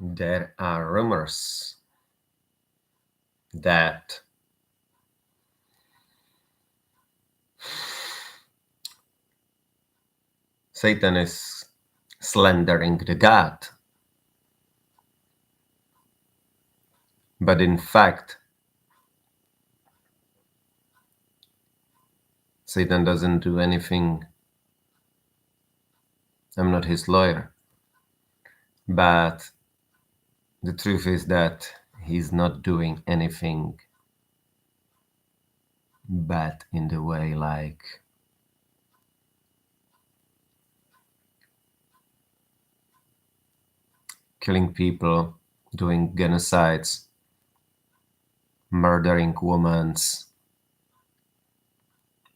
there are rumors that Satan is slandering the God. But in fact, Satan doesn't do anything. I'm not his lawyer. But the truth is that he's not doing anything bad in the way like killing people, doing genocides, murdering women,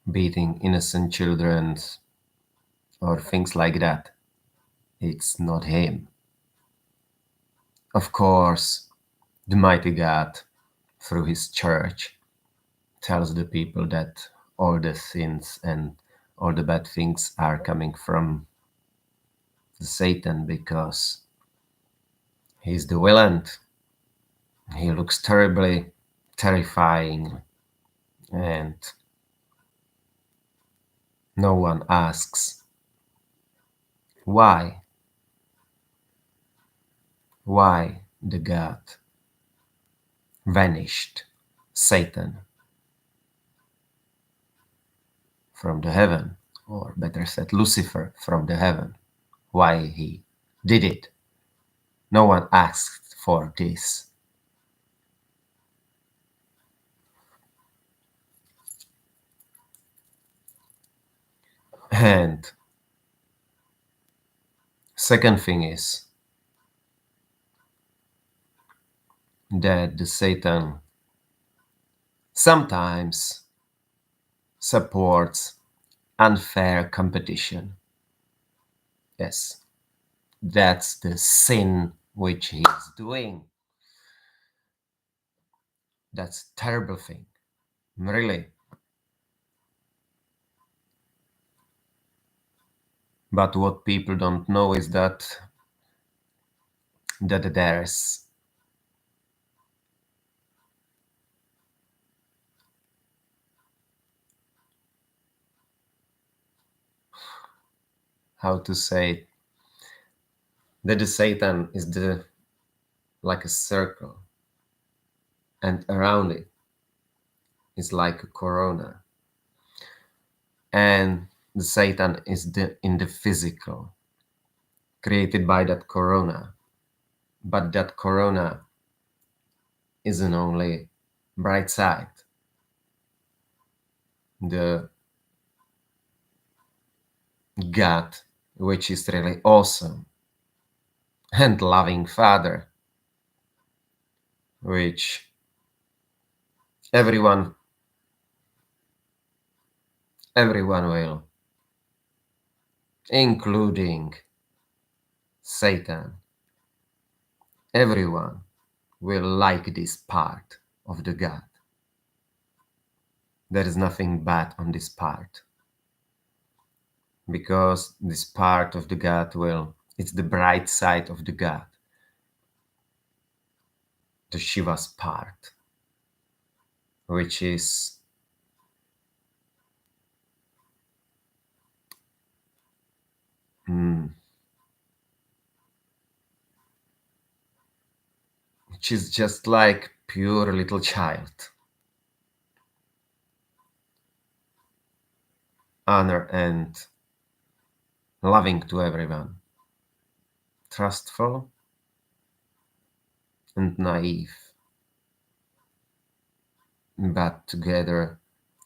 beating innocent children, or things like that. It's not him. Of course, the mighty God, through his church, tells the people that all the sins and all the bad things are coming from Satan because he's the villain. He looks terribly terrifying, and no one asks why the God vanished Satan from the heaven, or better said, Lucifer from the heaven. Why he did it. No one asked for this. And second thing is that the Satan sometimes supports unfair competition. Yes, that's the sin which he is doing. That's a terrible thing, really. But what people don't know is that there's how to say it, that the Satan is like a circle, and around it is like a corona, and the Satan is in the physical, created by that corona. But that corona isn't only bright side. The God, which is really awesome, and loving Father, which everyone will, including Satan, everyone will like this part of the God. There is nothing bad on this part, because this part of the God it's the bright side of the God, the Shiva's part, which is just like pure little child. Honor and loving to everyone. Trustful and naive. But together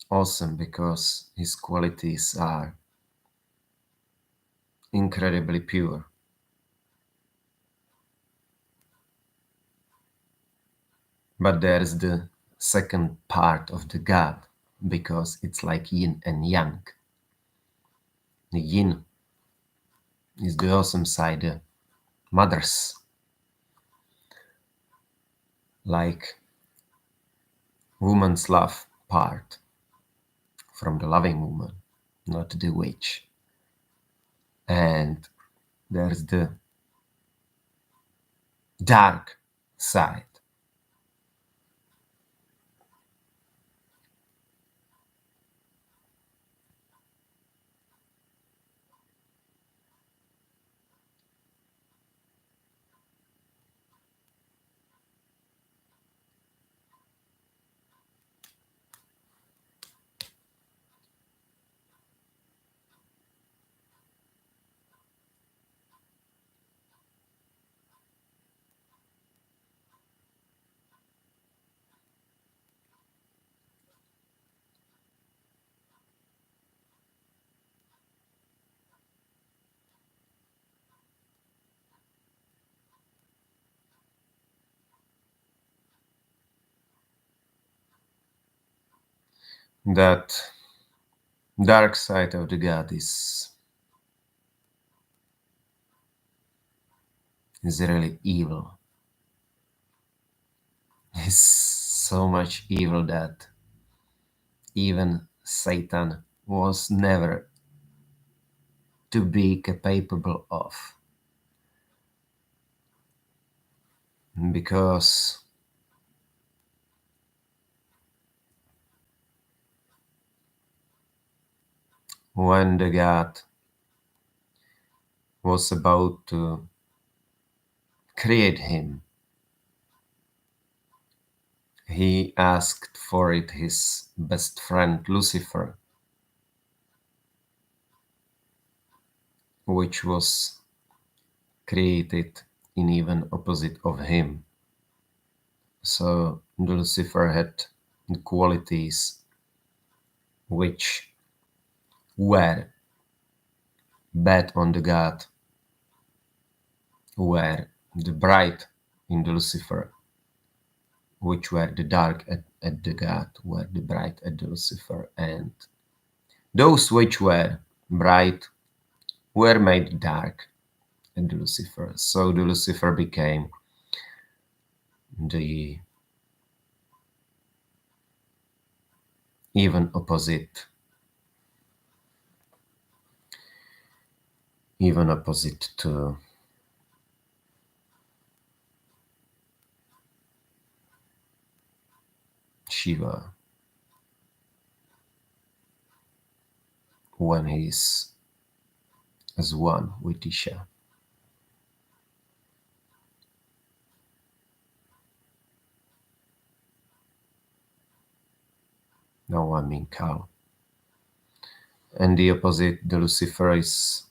awesome, because his qualities are incredibly pure. But there's the second part of the God, because it's like yin and yang. The yin is the awesome side, the mother's, like woman's love part, from the loving woman, not the witch. And there's the dark side. That dark side of the God is really evil. It's so much evil that even Satan was never to be capable of. Because when the God was about to create him, he asked for it his best friend Lucifer, which was created in even opposite of him. So Lucifer had the qualities which were bad on the God, were the bright in the Lucifer, which were the dark at the God, were the bright at the Lucifer, and those which were bright were made dark at the Lucifer. So the Lucifer became the even opposite, to Shiva when he's as one with Isha. No, I mean Kal. And the opposite, the Lucifer, is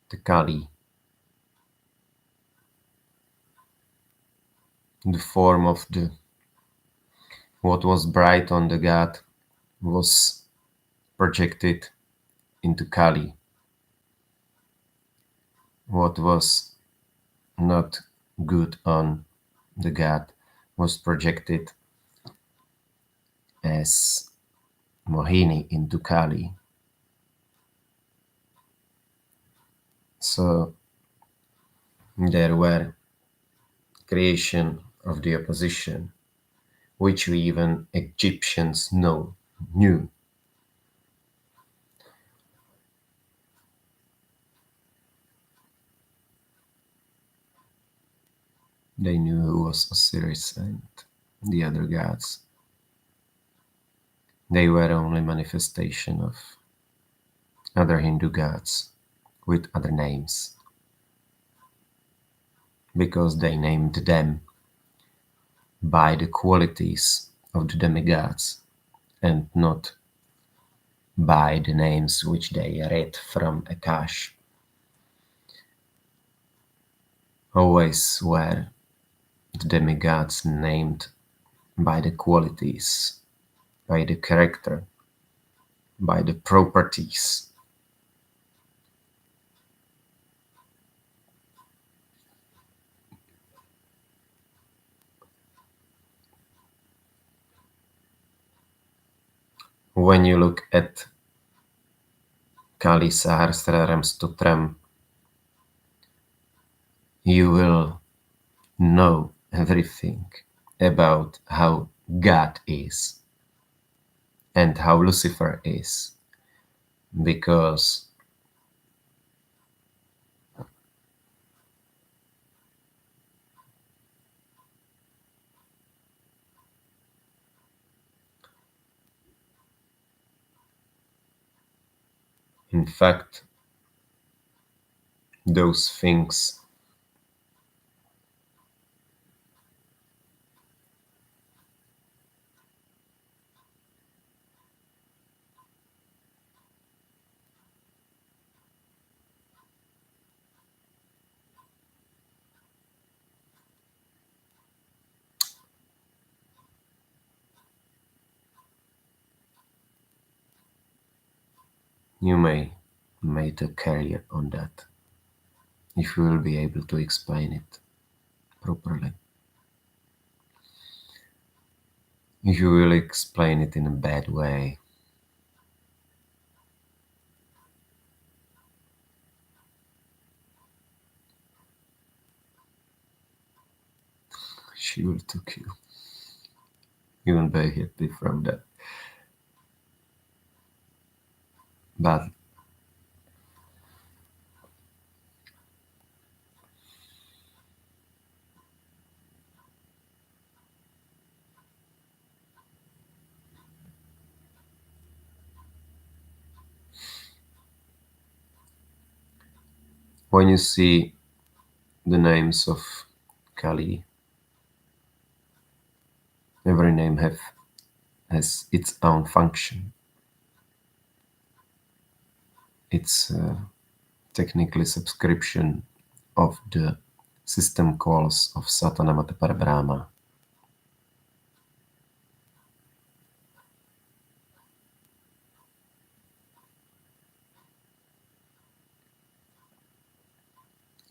the Kali, the form of the what was bright on the God was projected into Kali. What was not good on the God was projected as Mohini into Kali. So there were creation of the opposition, which we even Egyptians knew. They knew who was Osiris and the other gods. They were only manifestation of other Hindu gods with other names, because they named them by the qualities of the demigods and not by the names which they read from Akash. Always were the demigods named by the qualities, by the character, by the properties. When you look at Kali Sahasraram Stotram, you will know everything about how God is and how Lucifer is, because In fact, those things you may make a career on that if you will be able to explain it properly. If you will explain it in a bad way, she will took you. You won't be happy from that. But when you see the names of Kali, every name has its own function. It's technically subscription of the system calls of Satanamata Parabrahma.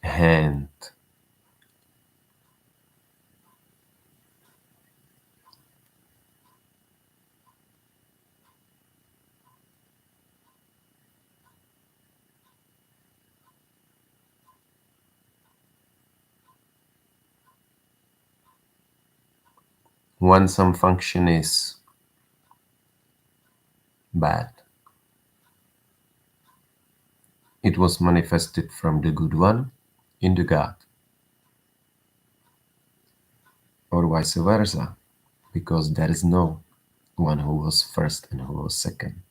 Hand, when some function is bad, it was manifested from the good one in the God, or vice versa, because there is no one who was first and who was second.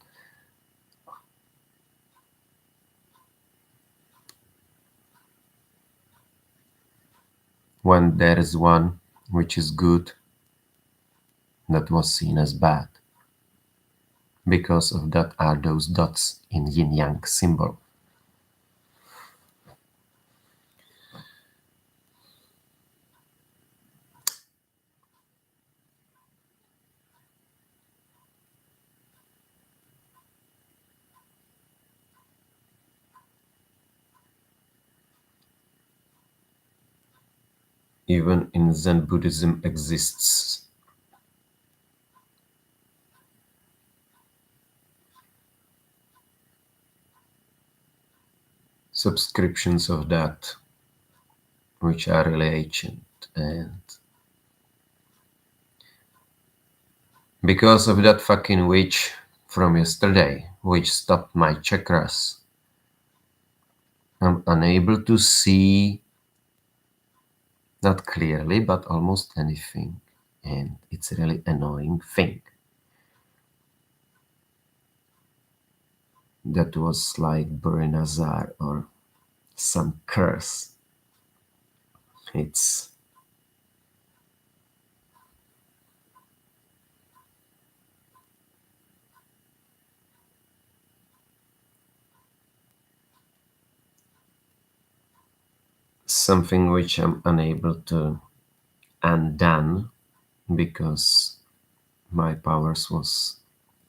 When there is one which is good, that was seen as bad. Because of that are those dots in yin-yang symbol. Even in Zen Buddhism exists subscriptions of that which are really ancient, and because of that fucking witch from yesterday which stopped my chakras, I'm unable to see, not clearly, but almost anything, and it's a really annoying thing. That was like Burinazar or some curse. It's something which I'm unable to undone because my powers was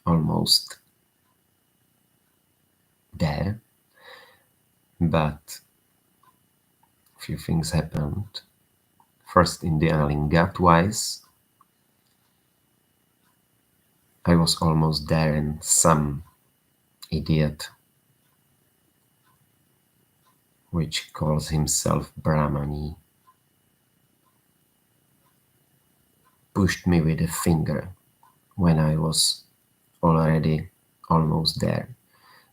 almost there, but few things happened. First, in the Alinga twice, I was almost there, and some idiot which calls himself Brahmani pushed me with a finger when I was already almost there,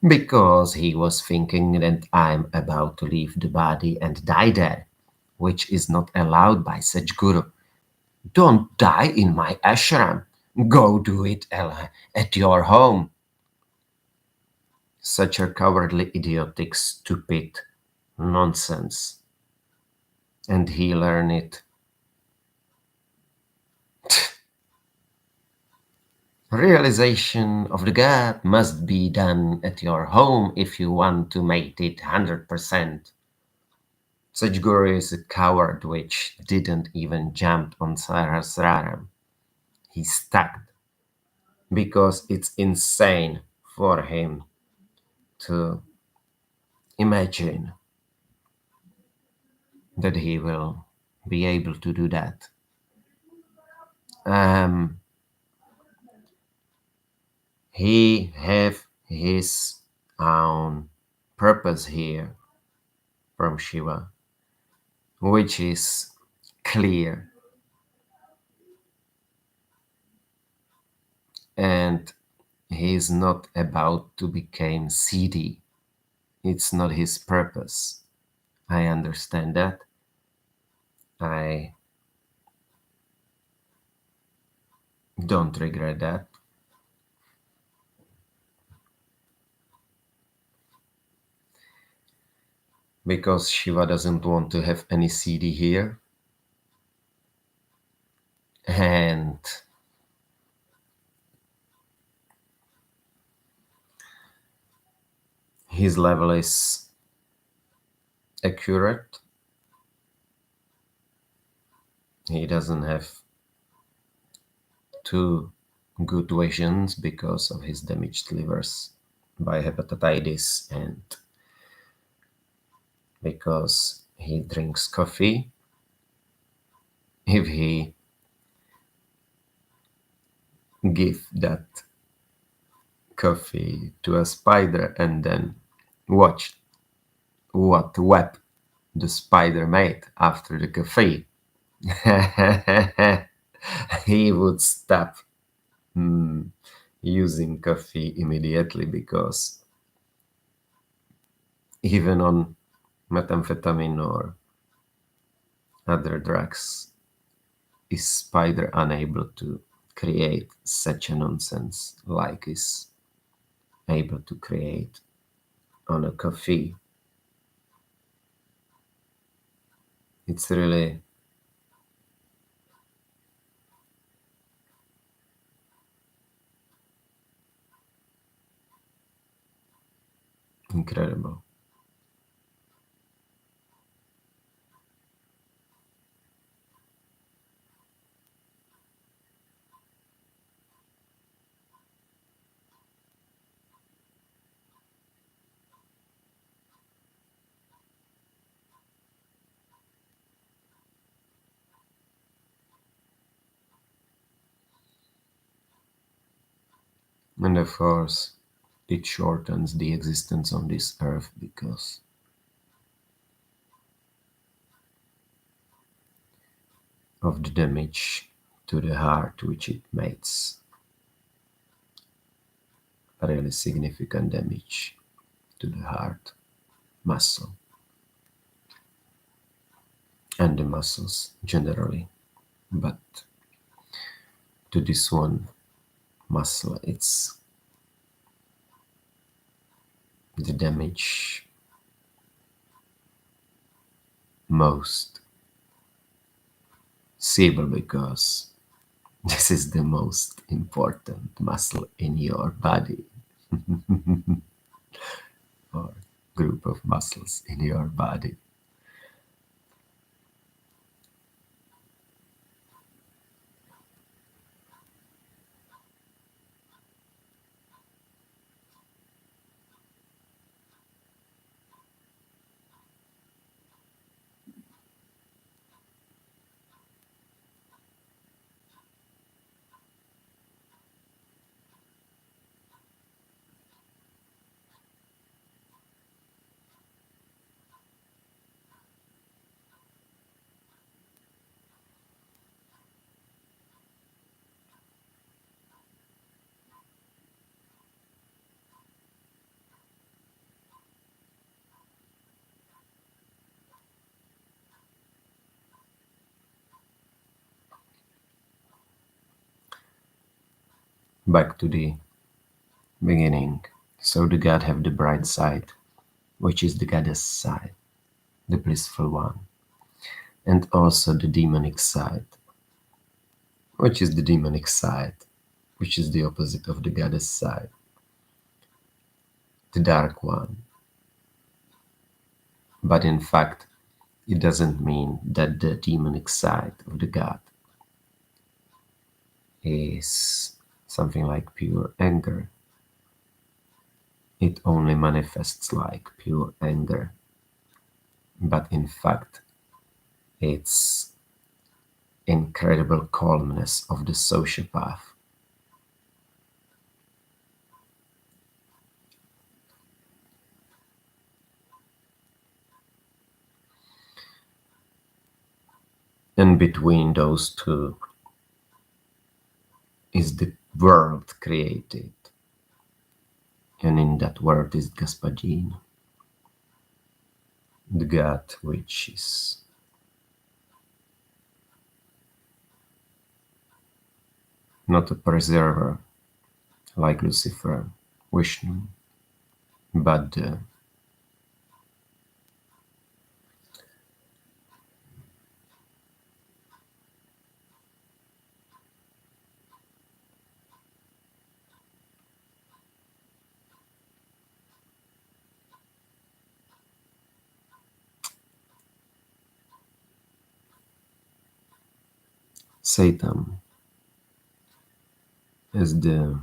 because he was thinking that I'm about to leave the body and die there, which is not allowed by Sadhguru. Don't die in my ashram. Go do it at your home. Such a cowardly, idiotic, stupid nonsense. And he learned it. Realization of the God must be done at your home if you want to make it 100%. Such guru is a coward which didn't even jump on Sahasraram. He stuck because it's insane for him to imagine that he will be able to do that. Um, he have his own purpose here from Shiva, which is clear, and he is not about to become seedy. It's not his purpose. I understand that. I don't regret that. Because Shiva doesn't want to have any CD here. And his level is accurate. He doesn't have two good visions because of his damaged livers by hepatitis and because he drinks coffee. If he give that coffee to a spider and then watch what web the spider made after the coffee, he would stop using coffee immediately, because even on methamphetamine or other drugs, is spider unable to create such a nonsense like is able to create on a coffee. It's really incredible. And of course, it shortens the existence on this earth because of the damage to the heart which it makes. Really significant damage to the heart muscle and the muscles generally. But to this one muscle, it's the damage most severe because this is the most important muscle in your body, or group of muscles in your body. Back to the beginning. So the god have the bright side, which is the goddess side, the blissful one, and also the demonic side, which is the demonic side, which is the opposite of the goddess side, the dark one. But in fact, it doesn't mean that the demonic side of the god is something like pure anger. It only manifests like pure anger. But in fact, it's incredible calmness of the sociopath. And between those two is the world created. And in that world is Gaspadin, the god which is not a preserver like Lucifer, Vishnu, but Satan is the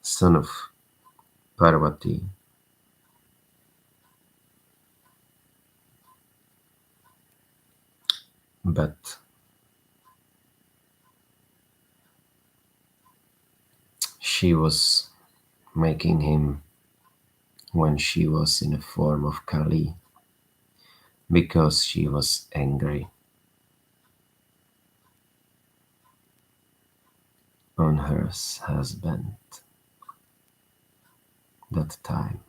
son of Parvati, but she was making him when she was in a form of Kali because she was angry on her husband that time.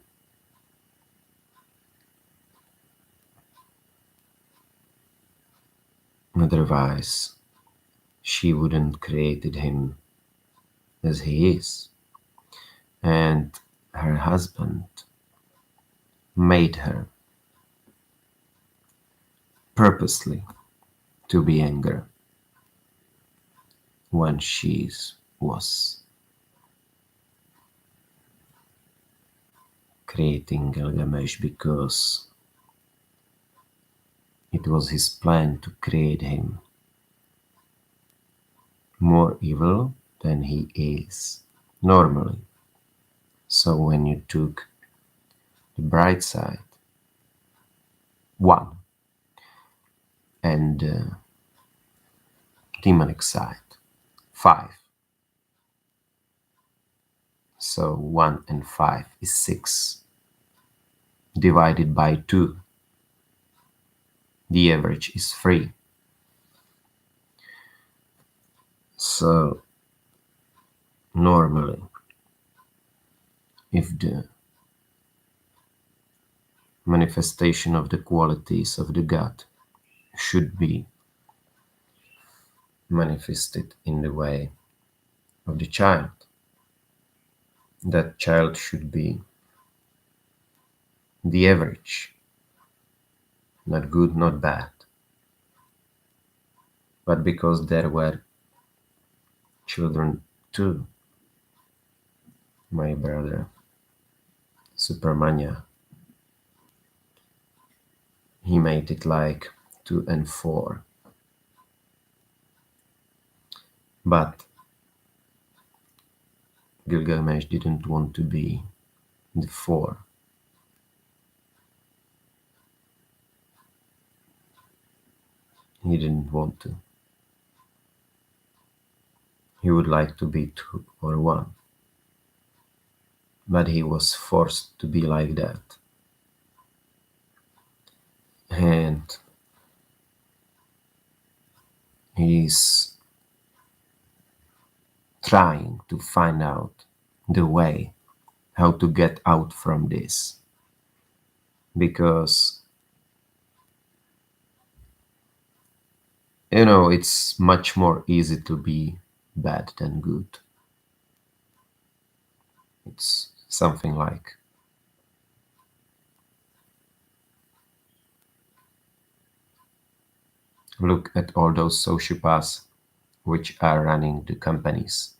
Otherwise, she wouldn't created him as he is. And her husband made her purposely to be angry when she was creating Gilgamesh because it was his plan to create him more evil than he is normally. So when you took the bright side, 1, and demonic side, 5, so 1 and 5 is 6, divided by 2, the average is 3. So normally, if the manifestation of the qualities of the God should be manifested in the way of the child, that child should be the average, not good, not bad. But because there were children too, my brother Supermania, he made it like 2 and 4. But Gilgamesh didn't want to be the 4. He didn't want to. He would like to be 2 or 1. But he was forced to be like that. And he's trying to find out the way how to get out from this, because It's much more easy to be bad than good. It's something like look at all those sociopaths which are running the companies.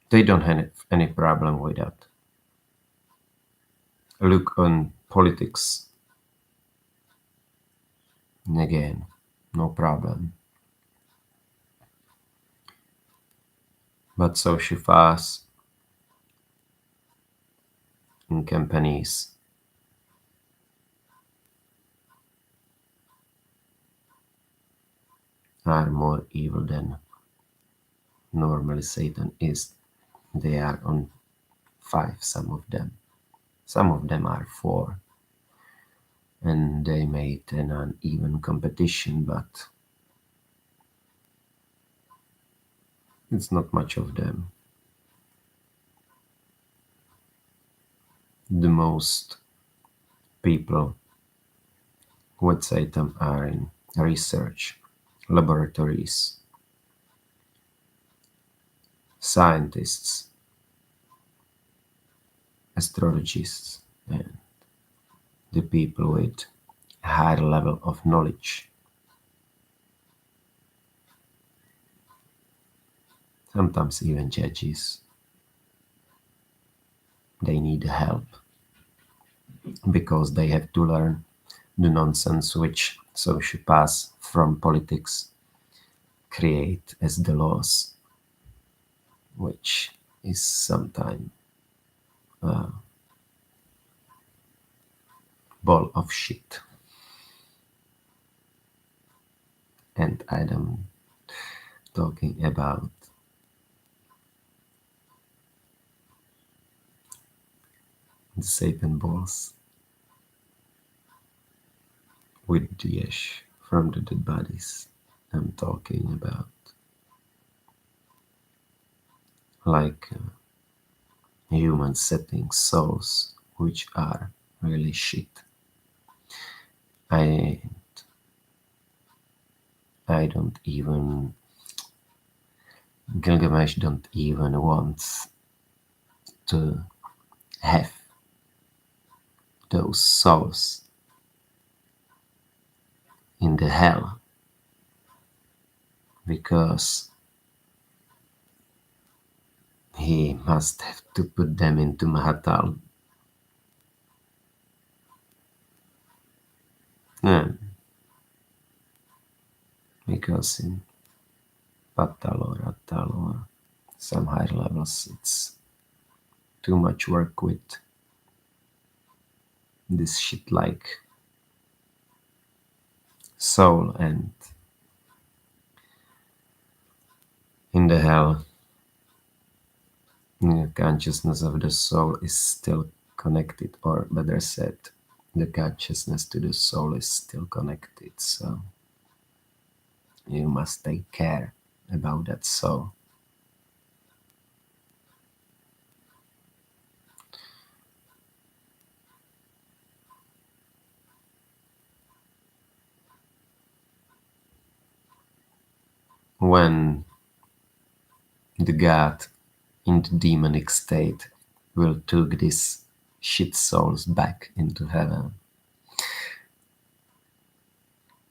They don't have any problem with that. Look on politics. Again, no problem. But sociopaths in companies are more evil than normally Satan is. They are on 5, some of them. Some of them are 4. And they made an uneven competition, but it's not much of them. The most people with Satan are in research laboratories, scientists, astrologists, and the people with higher level of knowledge. Sometimes even judges. They need help because they have to learn the nonsense which sociopaths from politics create as the laws, which is sometimes a ball of shit. And I am talking about the Satan balls with the ash from the dead bodies. I'm talking about like human setting souls which are really shit. I I don't even Gilgamesh don't even want to have those souls in the hell because he must have to put them into Mahatal. Yeah, because in Patal or Atal or some higher levels it's too much work with this shit like soul, and in the hell the consciousness of the soul is still connected, or better said, the consciousness to the soul is still connected, so you must take care about that soul. When the god in the demonic state will take these shit souls back into heaven,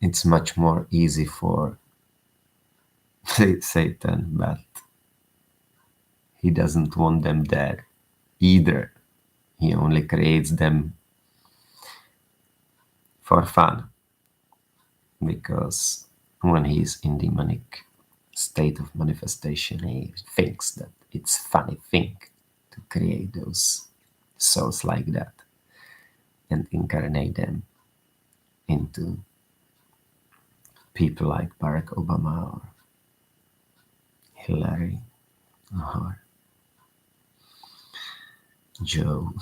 it's much more easy for Satan, but he doesn't want them there either. He only creates them for fun because when he's in demonic state of manifestation, he thinks that it's funny thing to create those souls like that and incarnate them into people like Barack Obama or Hillary or Joe.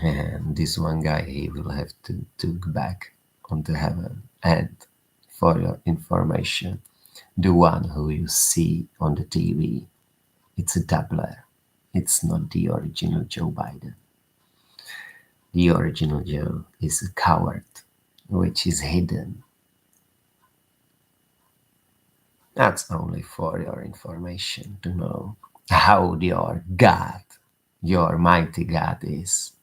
And this one guy, he will have to take back onto heaven. And for your information, the one who you see on the TV It's a doubler. It's not the original Joe Biden. The original Joe is a coward, which is hidden. That's only for your information to know how your God, your mighty God is.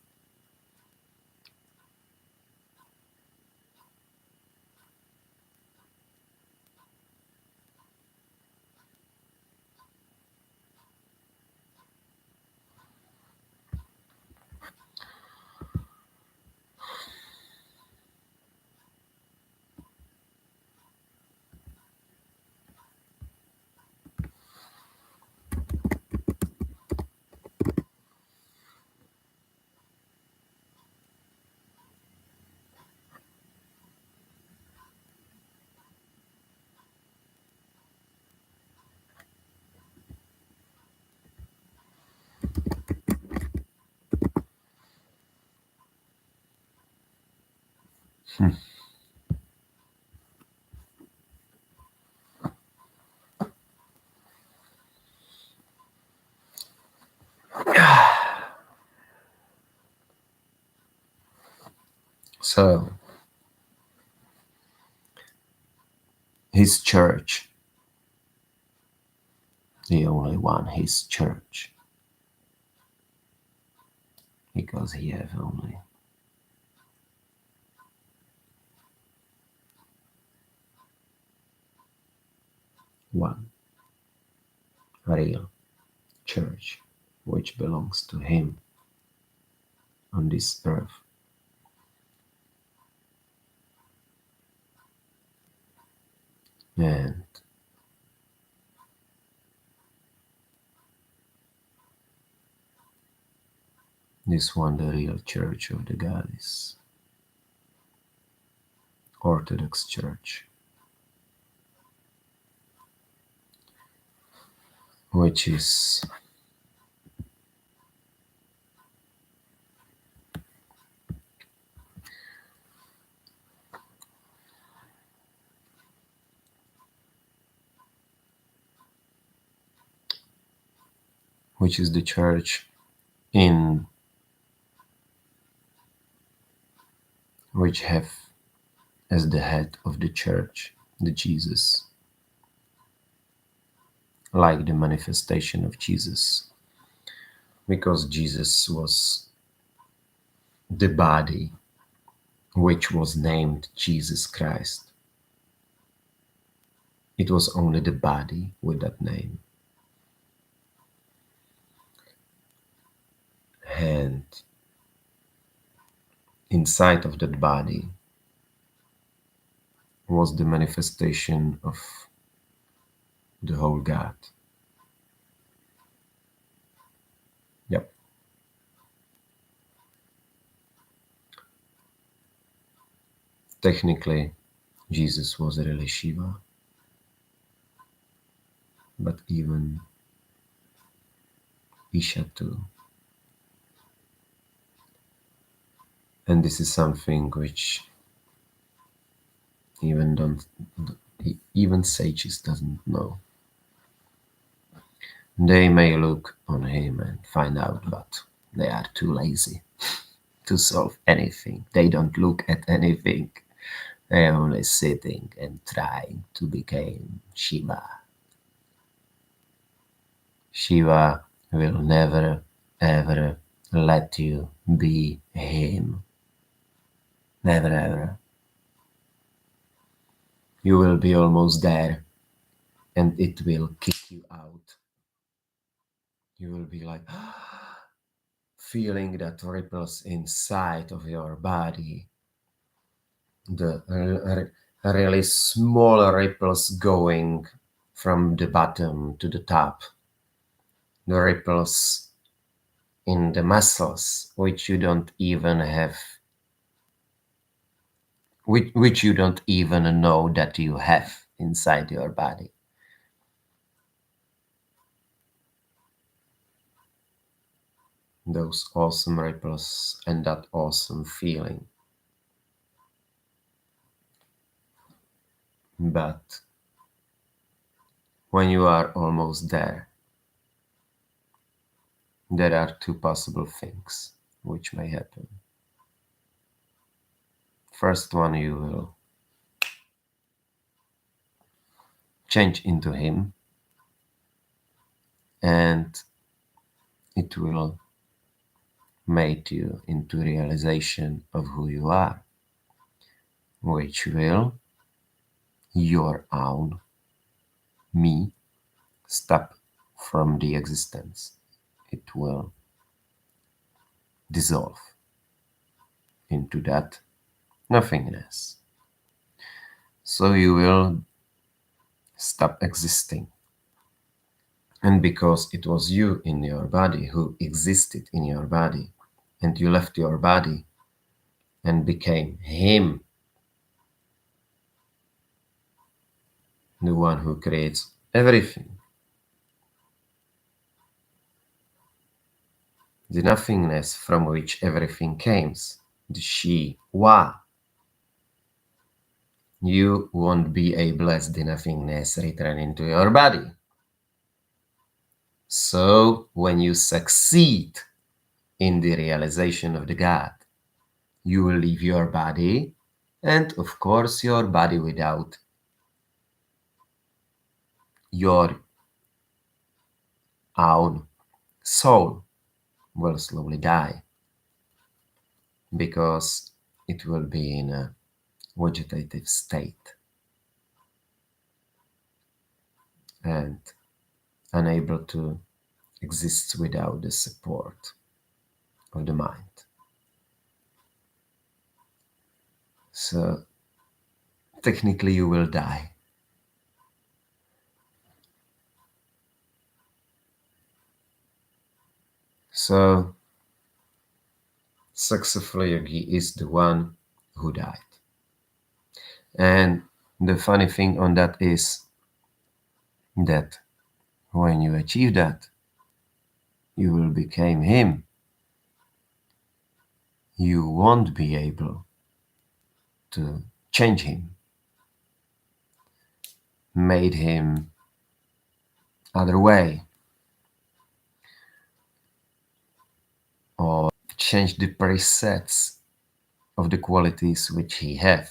So, his church, the only one, his church, because he have only one real church, which belongs to him on this earth. And this one, the real church of the God, is Orthodox Church, which is the church in which have as the head of the church the Jesus, like the manifestation of Jesus, because Jesus was the body which was named Jesus Christ. It was only the body with that name. And inside of that body was the manifestation of the whole God. Yep. Technically, Jesus was really Shiva, but even Isha too. And this is something which even sages doesn't know. They may look on him and find out, but they are too lazy to solve anything. They don't look at anything. They're only sitting and trying to become Shiva. Shiva will never ever let you be him. Never ever. You will be almost there and it will kick you out. You will be like feeling that ripples inside of your body, the really small ripples going from the bottom to the top, the ripples in the muscles which you don't even have, which you don't even know that you have inside your body. Those awesome ripples and that awesome feeling. But when you are almost there, there are two possible things which may happen. First one, you will change into him, and it will make you into realization of who you are, which will your own me stop from the existence. It will dissolve into that nothingness. So you will stop existing. And because it was you in your body who existed in your body, and you left your body and became him, the one who creates everything, the nothingness from which everything came, the Shiva, you won't be able as the nothingness return into your body. So when you succeed in the realization of the God, you will leave your body, and of course your body without your own soul will slowly die, because it will be in a vegetative state and unable to exist without the support of the mind. So technically you will die. So successful yogi is the one who died. And the funny thing on that is that when you achieve that, you will become him. You won't be able to change him, made him other way, or change the presets of the qualities which he have.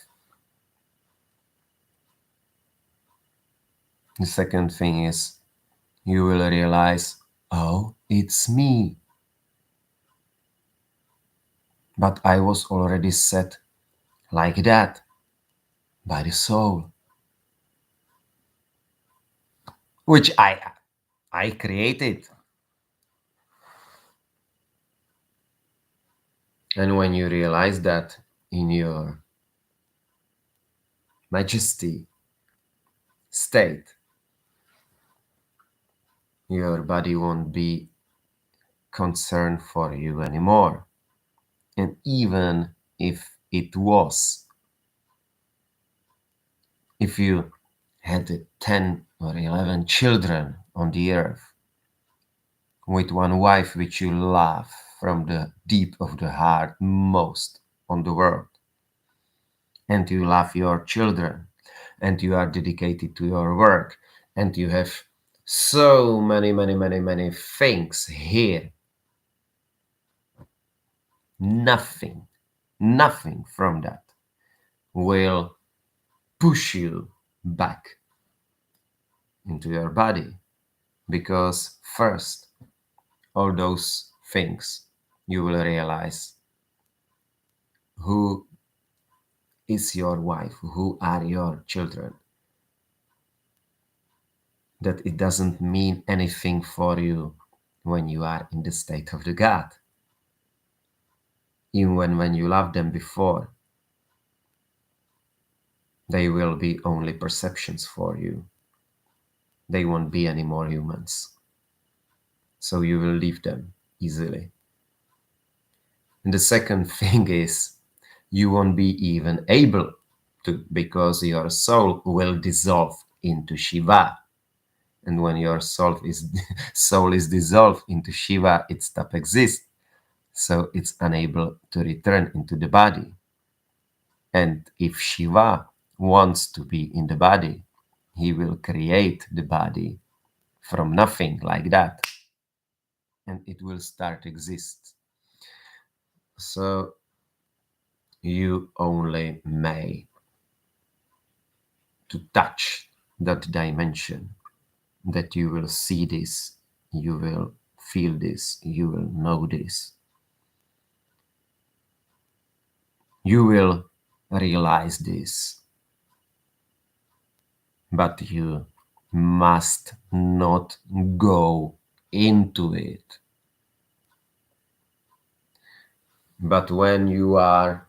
The second thing is you will realize, oh, it's me. But I was already set like that by the soul, which I created. And when you realize that in your majesty state, your body won't be concerned for you anymore. And even if it was, if you had 10 or 11 children on the earth with one wife which you love from the deep of the heart most on the world, and you love your children, and you are dedicated to your work, and you have so many things here, nothing from that will push you back into your body, because first, all those things you will realize who is your wife, who are your children, that it doesn't mean anything for you when you are in the state of the God. Even when you love them before, they will be only perceptions for you. They won't be any more humans. So you will leave them easily. And the second thing is, you won't be even able to, because your soul will dissolve into Shiva. And when your soul is dissolved into Shiva, it stops exist. So it's unable to return into the body. And if Shiva wants to be in the body, he will create the body from nothing like that. and it will start exist. So you only may to touch that dimension, that you will see this, you will feel this, you will know this. You will realize this, but you must not go into it. But when you are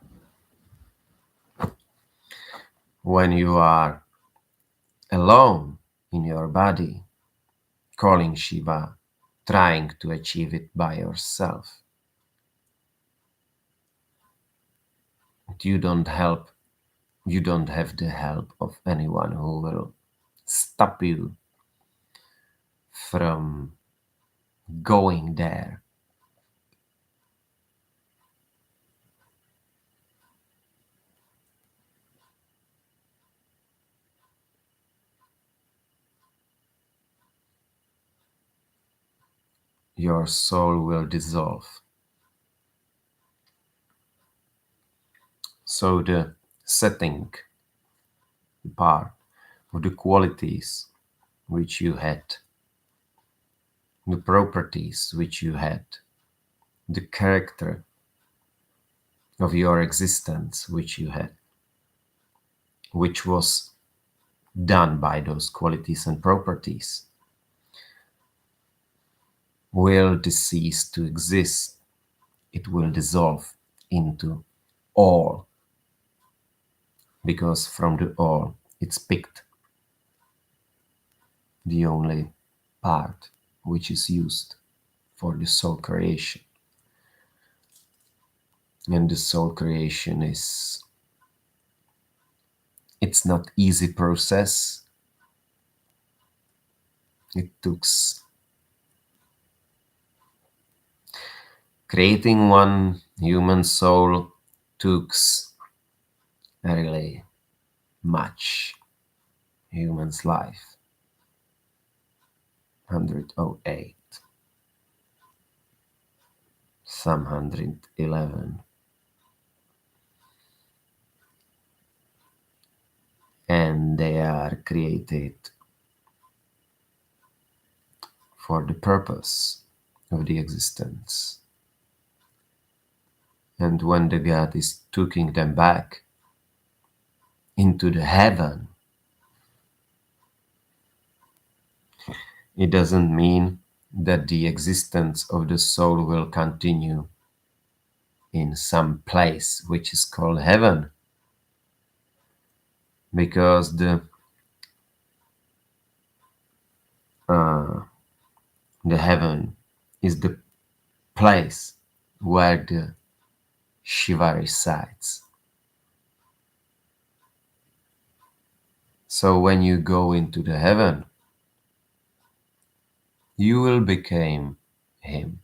alone in your body, calling Shiva, trying to achieve it by yourself, you don't have the help of anyone who will stop you from going there. Your soul will dissolve. So the setting, the part of the qualities which you had, the properties which you had, the character of your existence which you had, which was done by those qualities and properties, will cease to exist. It will dissolve into all, because from the all it's picked the only part which is used for the soul creation. And the soul creation it's not easy process. It took creating one human soul took really much human's life. 108, some 111, and they are created for the purpose of the existence. And when the God is taking them back into the heaven, it doesn't mean that the existence of the soul will continue in some place which is called heaven, because the heaven is the place where the Shiva resides. So when you go into the heaven, you will become him.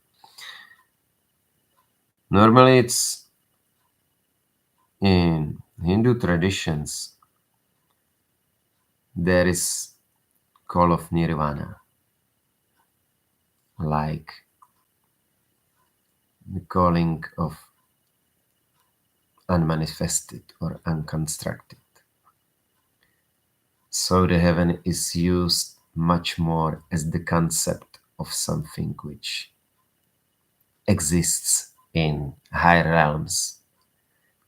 Normally it's in Hindu traditions, there is call of nirvana, like the calling of unmanifested or unconstructed. So the heaven is used much more as the concept of something which exists in higher realms,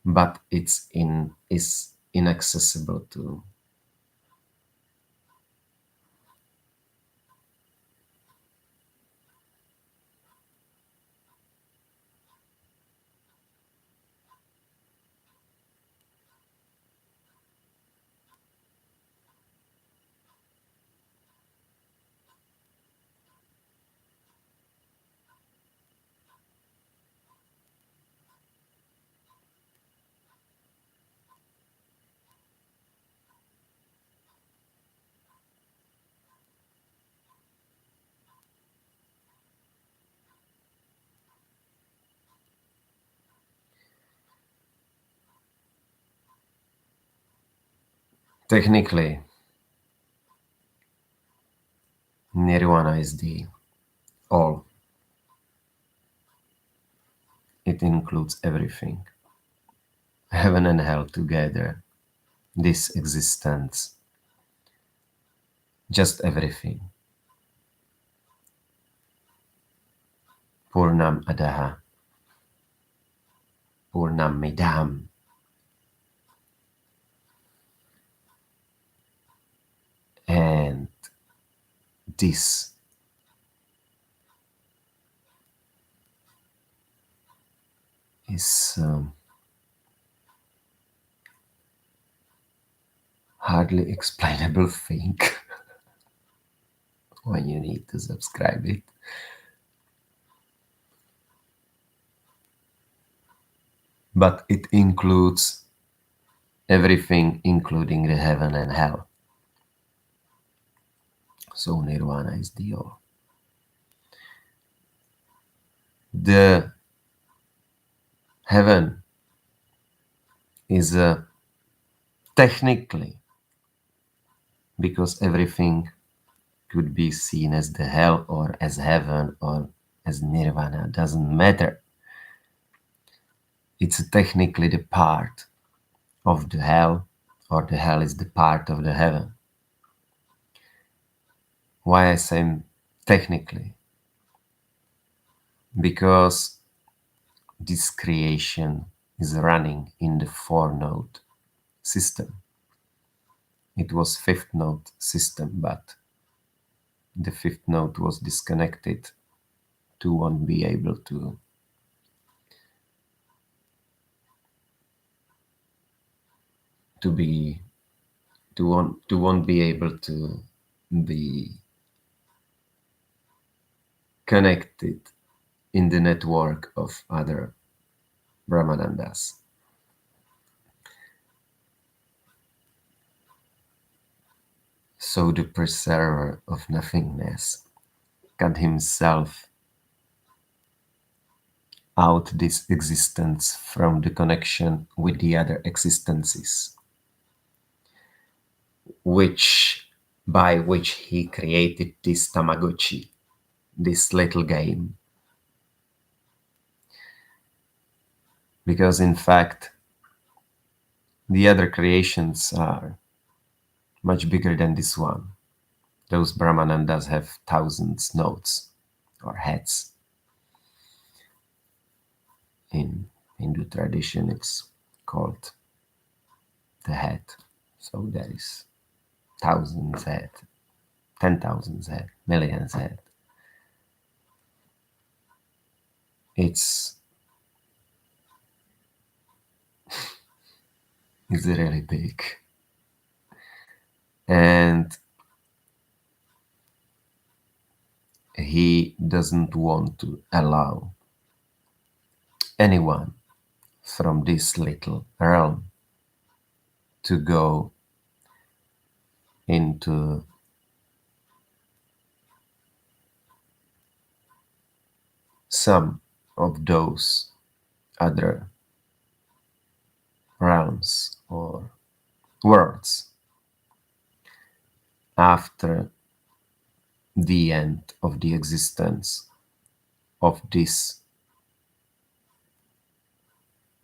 but is inaccessible to. Technically, nirvana is the all. it includes everything. Heaven and hell together, this existence, just everything. Purnam adaha, Purnam midam. And this is hardly explainable thing when you need to subscribe it. But it includes everything, including the heaven and hell. So nirvana is the all. The heaven is technically, because everything could be seen as the hell or as heaven or as nirvana, doesn't matter. It's technically the part of the hell, or the hell is the part of the heaven. Why I say technically? Because this creation is running in the 4-node system. It was 5th-node system, but the 5th node was disconnected to won't be able to won't be able to be connected in the network of other Brahmanandas. So the preserver of nothingness cut himself out this existence from the connection with the other existences, by which he created this Tamagotchi, this little game. Because in fact, the other creations are much bigger than this one. Those Brahmanandas have thousands nodes or heads. In Hindu tradition, it's called the head. So there is thousands head, 10,000 head, millions head. It's really big. And he doesn't want to allow anyone from this little realm to go into some of those other realms or worlds after the end of the existence of this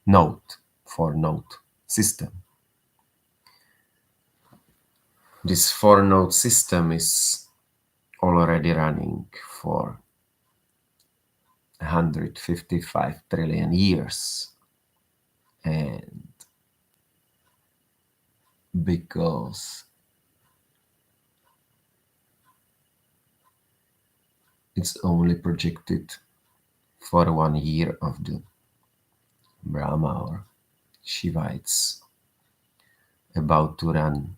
node, 4-node system. This 4-node system is already running for 155 trillion years, and because it's only projected for 1 year of the Brahma or Shiva, it's about to run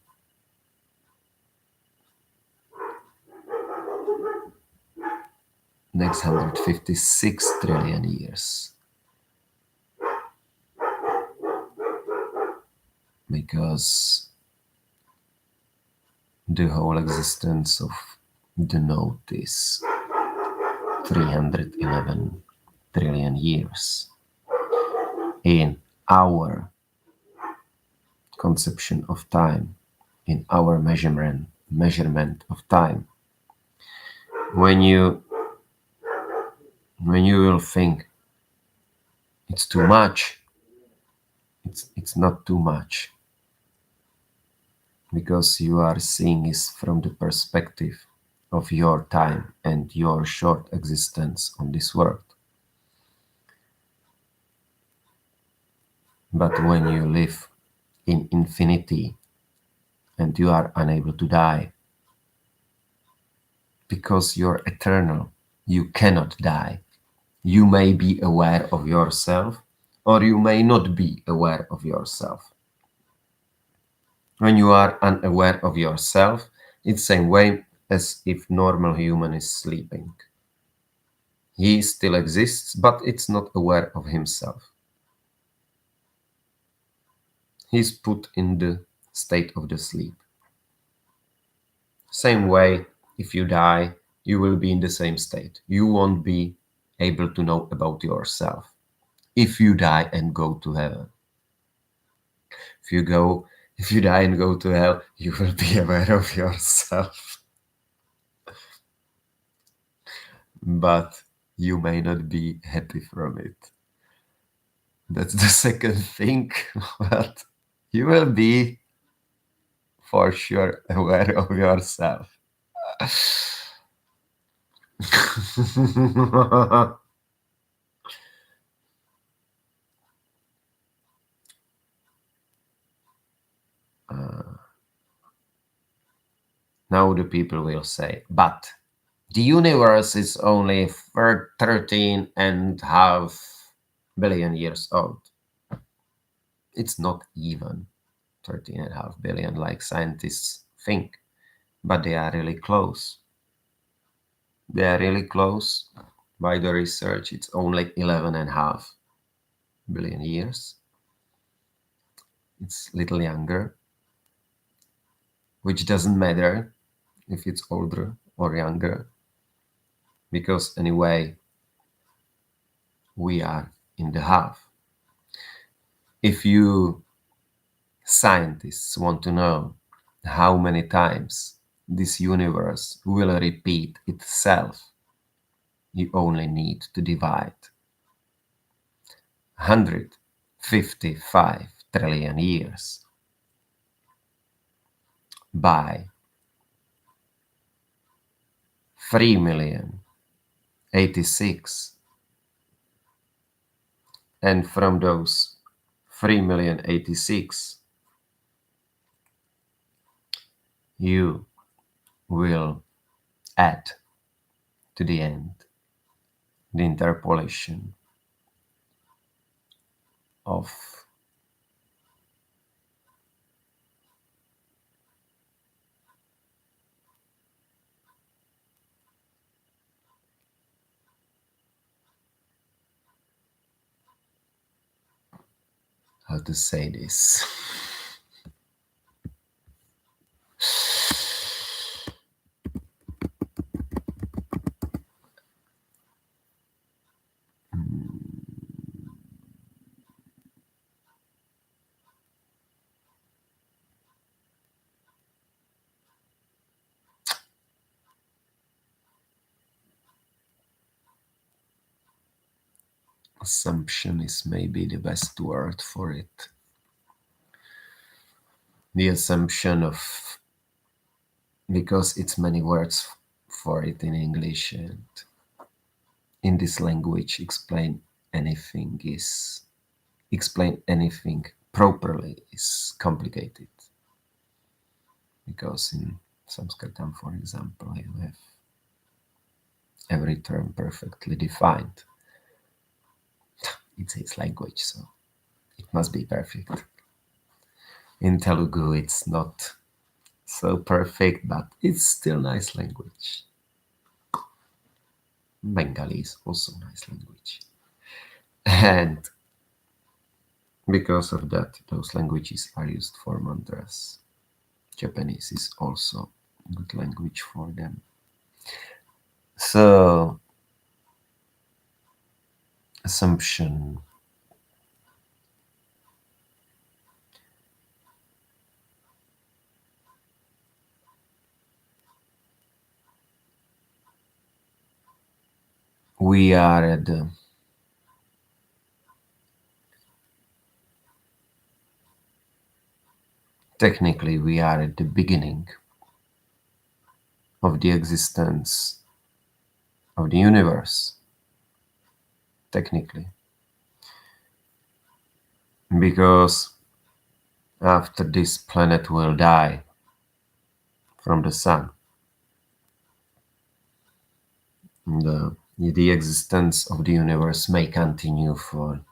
next 156 trillion years, because the whole existence of the node is 311 trillion years. In our conception of time, in our measurement of time, when you will think it's too much. It's not too much, because you are seeing it from the perspective of your time and your short existence on this world. But when you live in infinity and you are unable to die, because you're eternal, you cannot die. You may be aware of yourself, or you may not be aware of yourself. When you are unaware of yourself, it's the same way as if normal human is sleeping. He still exists, but it's not aware of himself. He's put in the state of the sleep. Same way, if you die, you will be in the same state. You won't be able to know about yourself if you die and go to heaven. If you die and go to hell, you will be aware of yourself. But you may not be happy from it. That's the second thing. But you will be for sure aware of yourself. Now the people will say, but the universe is only 13.5 billion years old. It's not even 13.5 billion like scientists think, but they are really close. They are really close. By the research, it's only 11.5 billion years. It's a little younger, which doesn't matter if it's older or younger, because anyway, we are in the half. If you scientists want to know how many times this universe will repeat itself, you only need to divide 155 trillion years by 3,086,000, and from those 3,086,000, you will add to the end the interpolation of how to say this. Assumption is maybe the best word for it. The assumption of, because it's many words for it in English, and in this language explain anything properly is complicated, because in Sanskritam, for example, you have every term perfectly defined. It's his language, so it must be perfect. In Telugu, it's not so perfect, but it's still nice language. Bengali is also nice language. And because of that, those languages are used for mantras. Japanese is also a good language for them. So, assumption. We are at the Technically, we are at the beginning of the existence of the universe. Technically. Because after this planet will die from the sun, the existence of the universe may continue for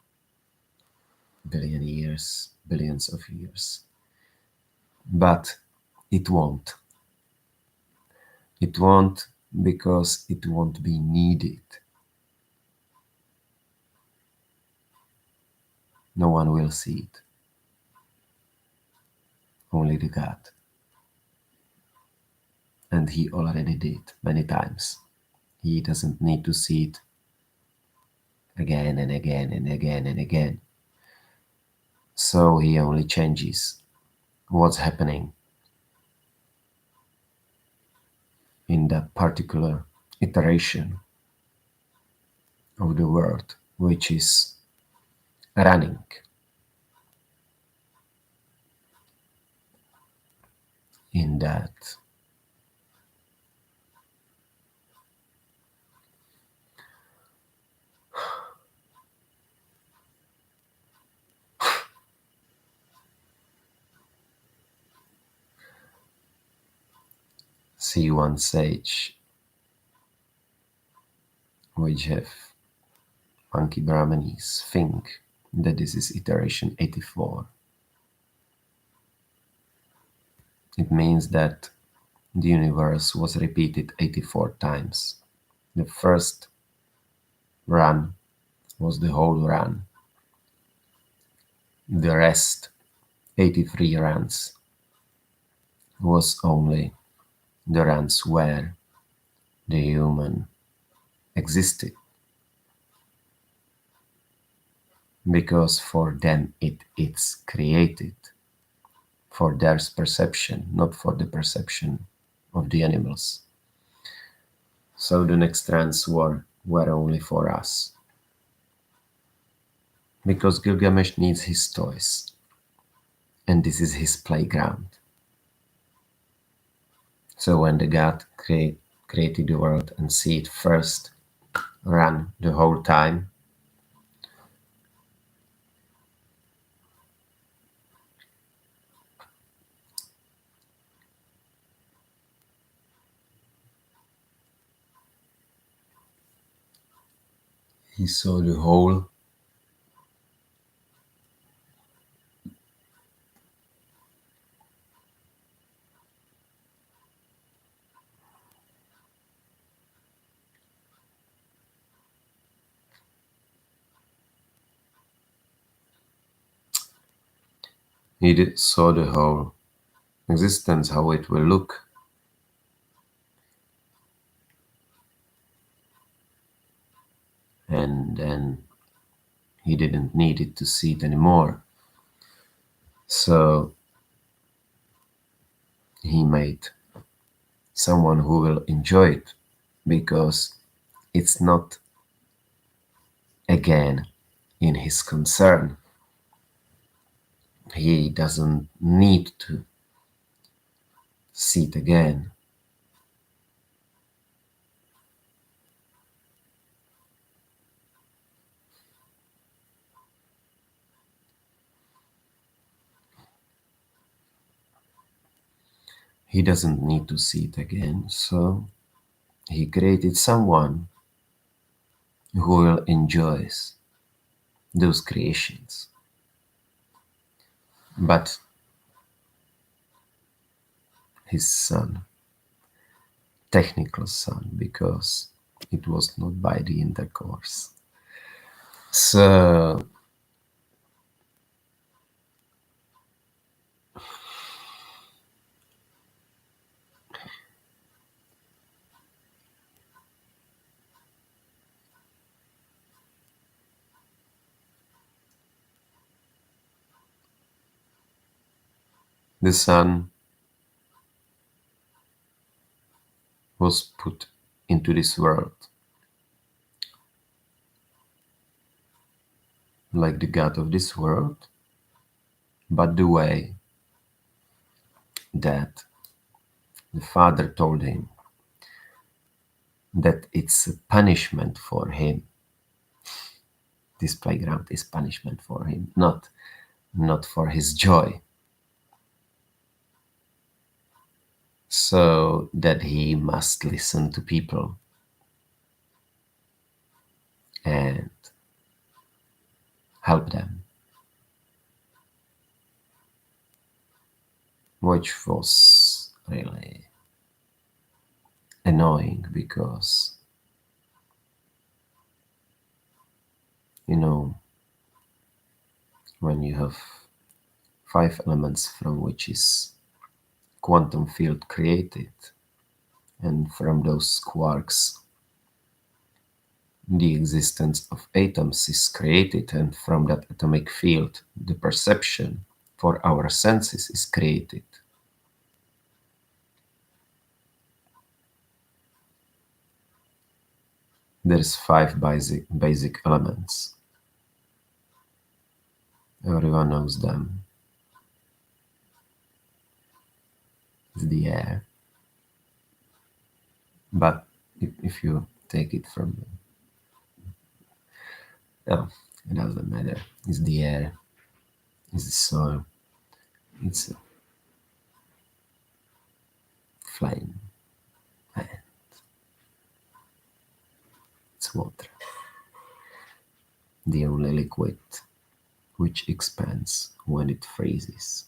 billion years, billions of years. But it won't. It won't because it won't be needed. No one will see it. Only the God. And he already did many times. He doesn't need to see it again and again and again and again. So he only changes what's happening in that particular iteration of the world, which is running. In that C1 sage, which have monkey Brahmanes, think that this is iteration 84. It means that the universe was repeated 84 times. The first run was the whole run. The rest, 83 runs, was only the runs where the human existed. Because for them it's created for their perception, not for the perception of the animals. So the next runs were only for us. Because Gilgamesh needs his toys, and this is his playground. So when the god created the world and see it first run the whole time, he saw the whole saw the whole existence, how it will look. And then he didn't need it to see it anymore. So he made someone who will enjoy it, because it's not again in his concern. He doesn't need to see it again. He doesn't need to see it again, so he created someone who will enjoy those creations. But his son, technical son, because it was not by the intercourse. So the son was put into this world like the god of this world, but the way that the father told him that it's a punishment for him. This playground is punishment for him, not for his joy. So that he must listen to people and help them, which was really annoying because, when you have 5 elements from which is quantum field created, and from those quarks the existence of atoms is created, and from that atomic field the perception for our senses is created. There's 5 basic elements. Everyone knows them. It's the air. But if you take it from no, it doesn't matter. It's the air, it's the soil, it's a flame, and it's water. The only liquid which expands when it freezes.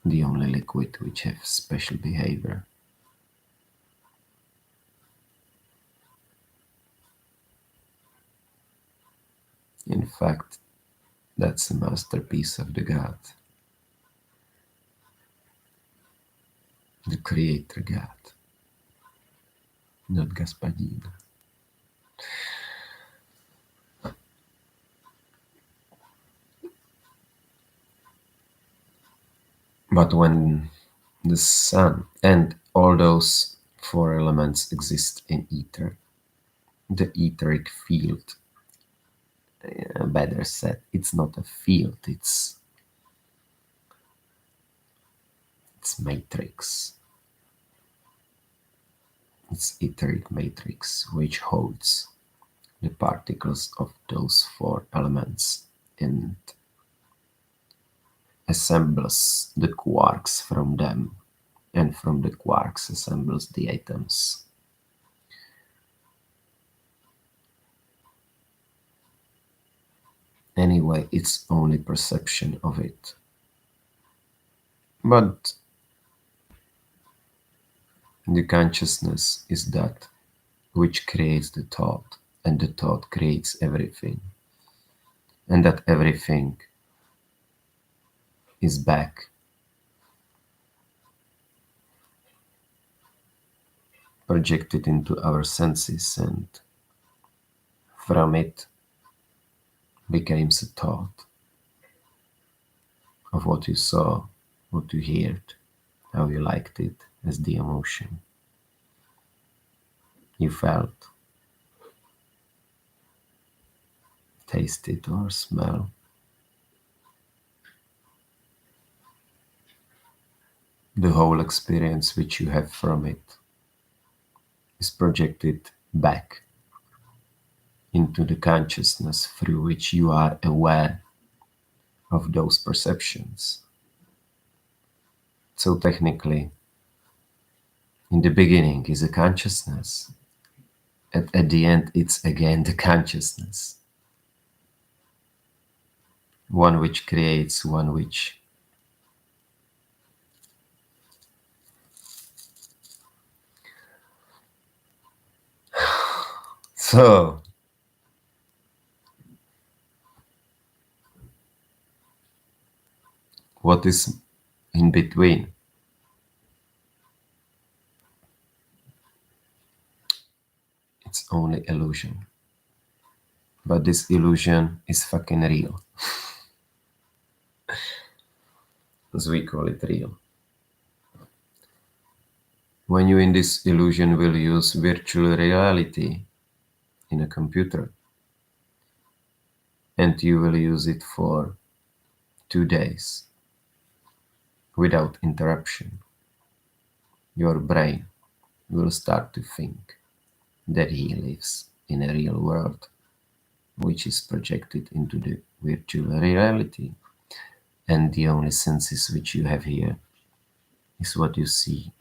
The only liquid which has special behavior. In fact, that's a masterpiece of the God, the Creator God, not Господин. But when the sun and all those 4 elements exist in ether, the etheric field, better said, it's not a field, it's matrix. It's etheric matrix which holds the particles of those 4 elements and assembles the quarks from them, and from the quarks assembles the atoms. Anyway, it's only perception of it. But the consciousness is that which creates the thought, and the thought creates everything. And that everything is back projected into our senses, and from it becomes a thought of what you saw, what you heard, how you liked it as the emotion you felt, tasted, or smell. The whole experience which you have from it is projected back into the consciousness through which you are aware of those perceptions. So technically, in the beginning is a consciousness, and at the end it's again the consciousness. One which creates, one which so what is in between? It's only illusion. But this illusion is fucking real. As we call it real. When you in this illusion will use virtual reality in a computer, and you will use it for 2 days without interruption. Your brain will start to think that he lives in a real world, which is projected into the virtual reality, and the only senses which you have here is what you see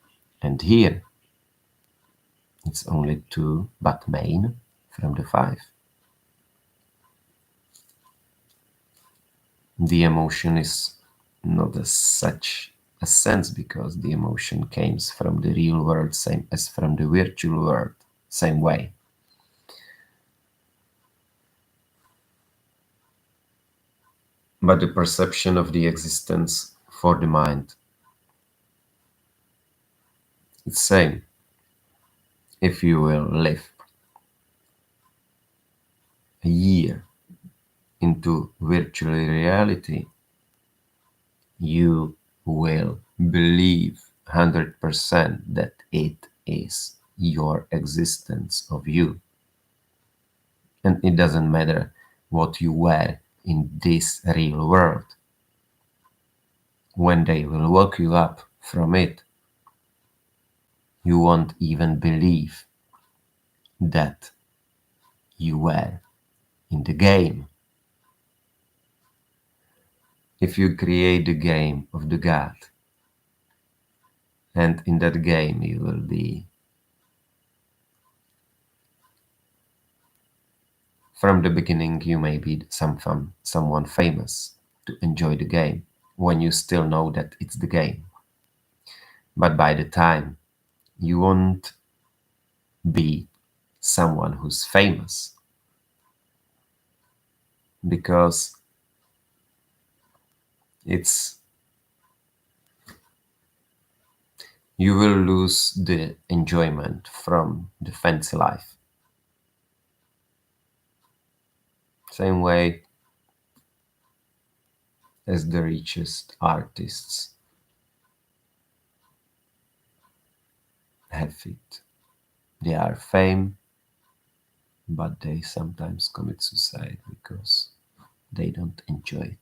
and hear. It's only two, but main from the five. The emotion is not as such a sense, because the emotion comes from the real world same as from the virtual world, same way. But the perception of the existence for the mind, it's same. If you will live a year into virtual reality, you will believe 100% that it is your existence of you. And it doesn't matter what you were in this real world. When they will wake you up from it, you won't even believe that you were in the game. If you create the game of the God, and in that game you will be from the beginning, you may be someone famous to enjoy the game when you still know that it's the game. But by the time you won't be someone who's famous, because it's you will lose the enjoyment from the fancy life. Same way as the richest artists have it. They are fame, but they sometimes commit suicide because they don't enjoy it.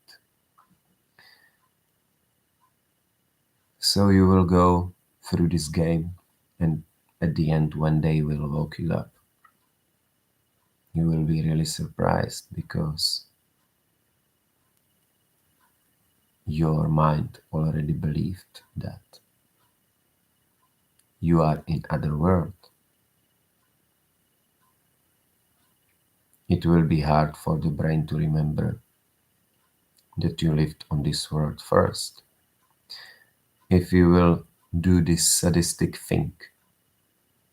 So you will go through this game, and at the end, when they will wake you up, you will be really surprised, because your mind already believed that you are in other world. It will be hard for the brain to remember that you lived on this world first. If you will do this sadistic thing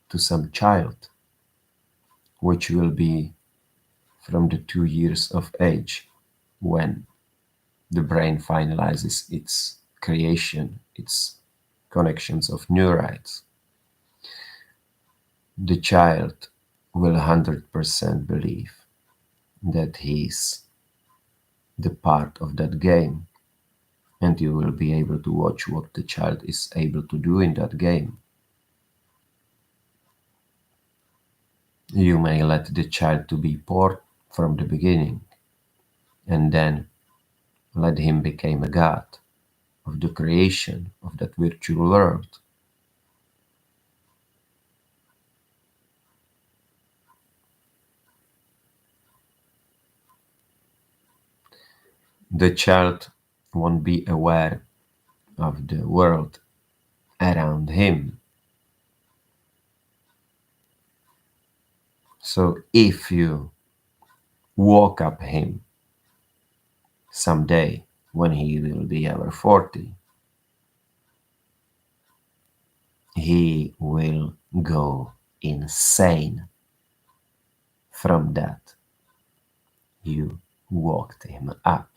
to some child, which will be from the 2 years of age, when the brain finalizes its creation, its connections of neurites, the child will 100% believe that he's the part of that game, and you will be able to watch what the child is able to do in that game. You may let the child to be poor from the beginning, and then let him become a god of the creation of that virtual world. The child won't be aware of the world around him. So if you woke up him someday when he will be over 40, he will go insane from that. You woke him up.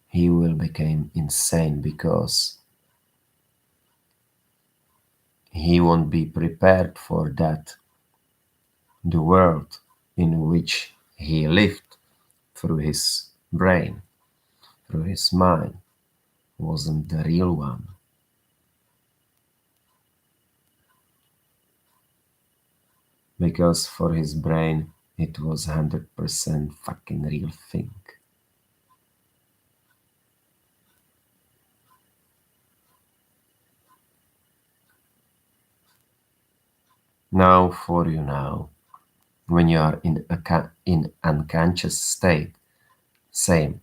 He will become insane because he won't be prepared for that. The world in which he lived through his brain, through his mind, wasn't the real one. because for his brain it was 100% fucking real thing. Now for you now, when you are in unconscious state, same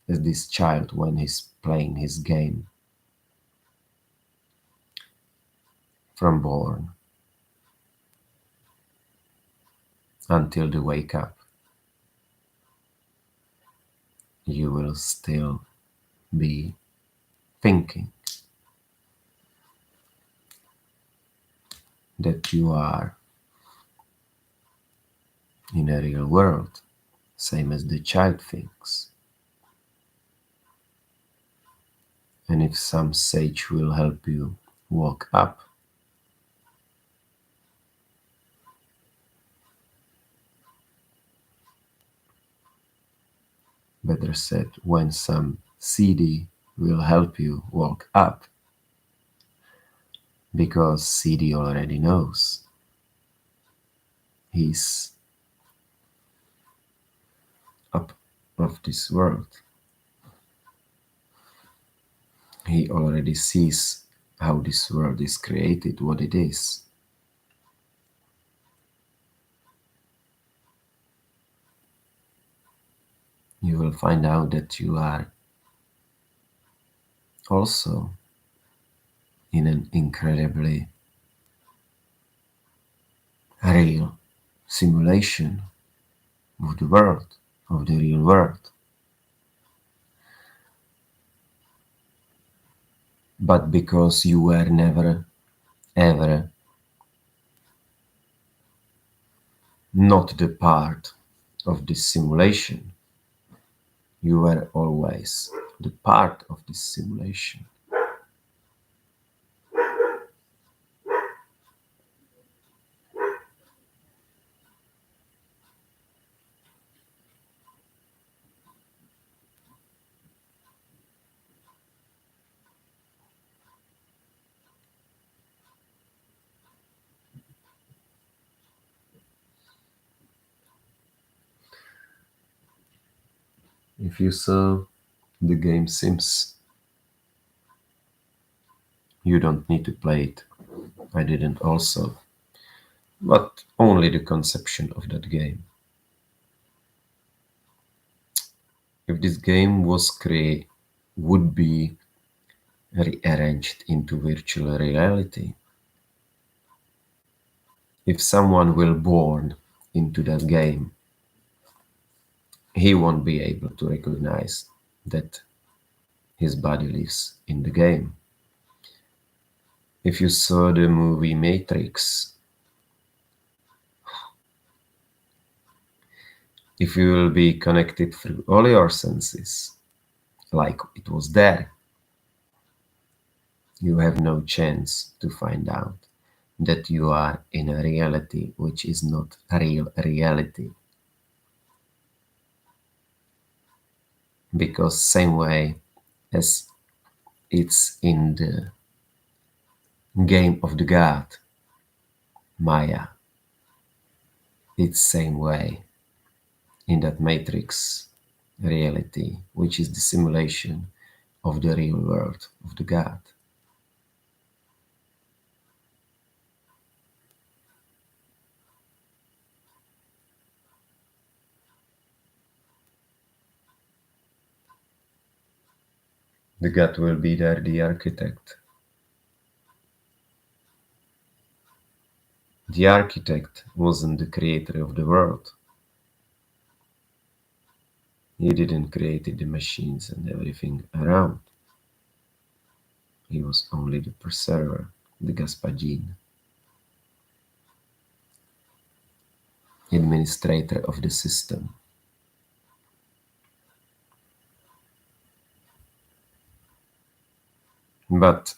as this child when he's playing his game from born until the wake up, you will still be thinking that you are in a real world, same as the child thinks. And if some sage will help you walk up, better said, when some CD will help you walk up, because CD already knows he's up of this world. He already sees how this world is created, what it is. You will find out that you are also in an incredibly real simulation of the world, of the real world. But because you were never, ever not the part of this simulation, you were always the part of this simulation. If you saw the game Sims, you don't need to play it. I didn't also, but only the conception of that game. If this game would be rearranged into virtual reality, if someone will born into that game, he won't be able to recognize that his body lives in the game. If you saw the movie Matrix, if you will be connected through all your senses, like it was there, you have no chance to find out that you are in a reality which is not a real reality. Because same way as it's in the game of the god, Maya, it's same way in that matrix reality, which is the simulation of the real world of the god. The god will be there, the architect. The architect wasn't the creator of the world. He didn't create the machines and everything around. He was only the preserver, the Gasparin, administrator of the system. But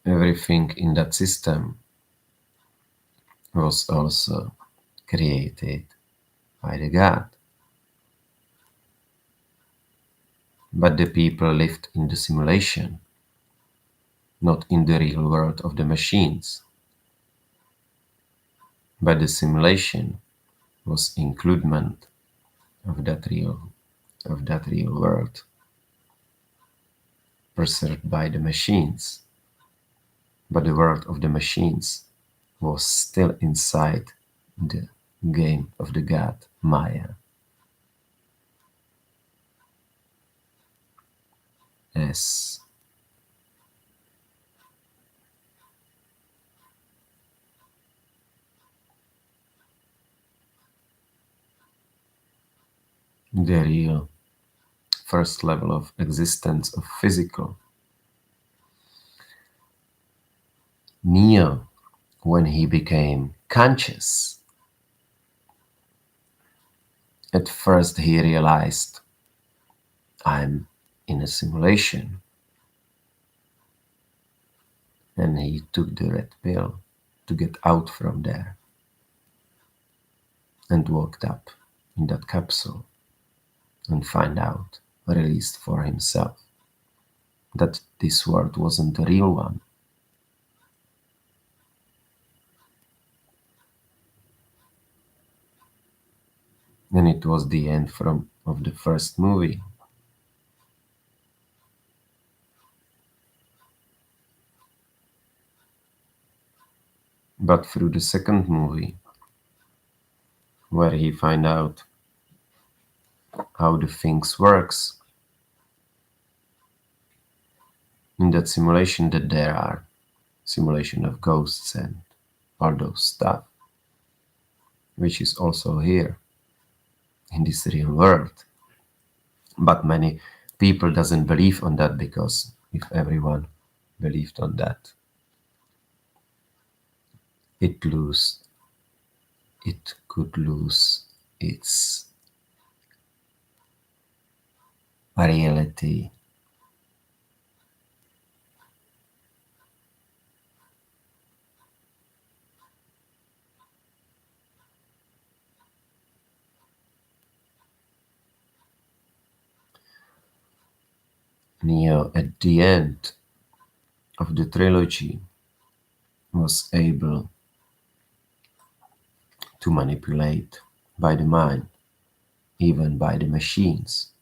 everything in that system was also created by the God. But the people lived in the simulation, not in the real world of the machines. But the simulation was includement of that real world preserved by the machines. But the world of the machines was still inside the game of the god Maya, as the real first level of existence of physical. Neo, when he became conscious, at first he realized, I'm in a simulation. And he took the red pill to get out from there and walked up in that capsule and find out, released for himself, that this world wasn't the real one. And it was the end of the first movie. But through the second movie, where he find out how the things works in that simulation, that there are simulation of ghosts and all those stuff, which is also here in this real world. But many people doesn't believe on that, because if everyone believed on that, it could lose its reality. Neo, at the end of the trilogy, was able to manipulate by the mind, even by the machines.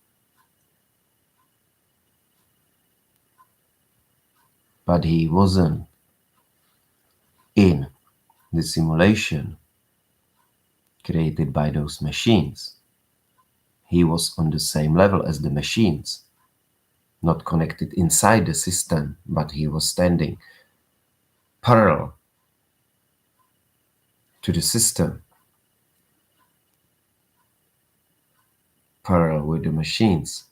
But he wasn't in the simulation created by those machines. He was on the same level as the machines, not connected inside the system, but he was standing parallel to the system, parallel with the machines,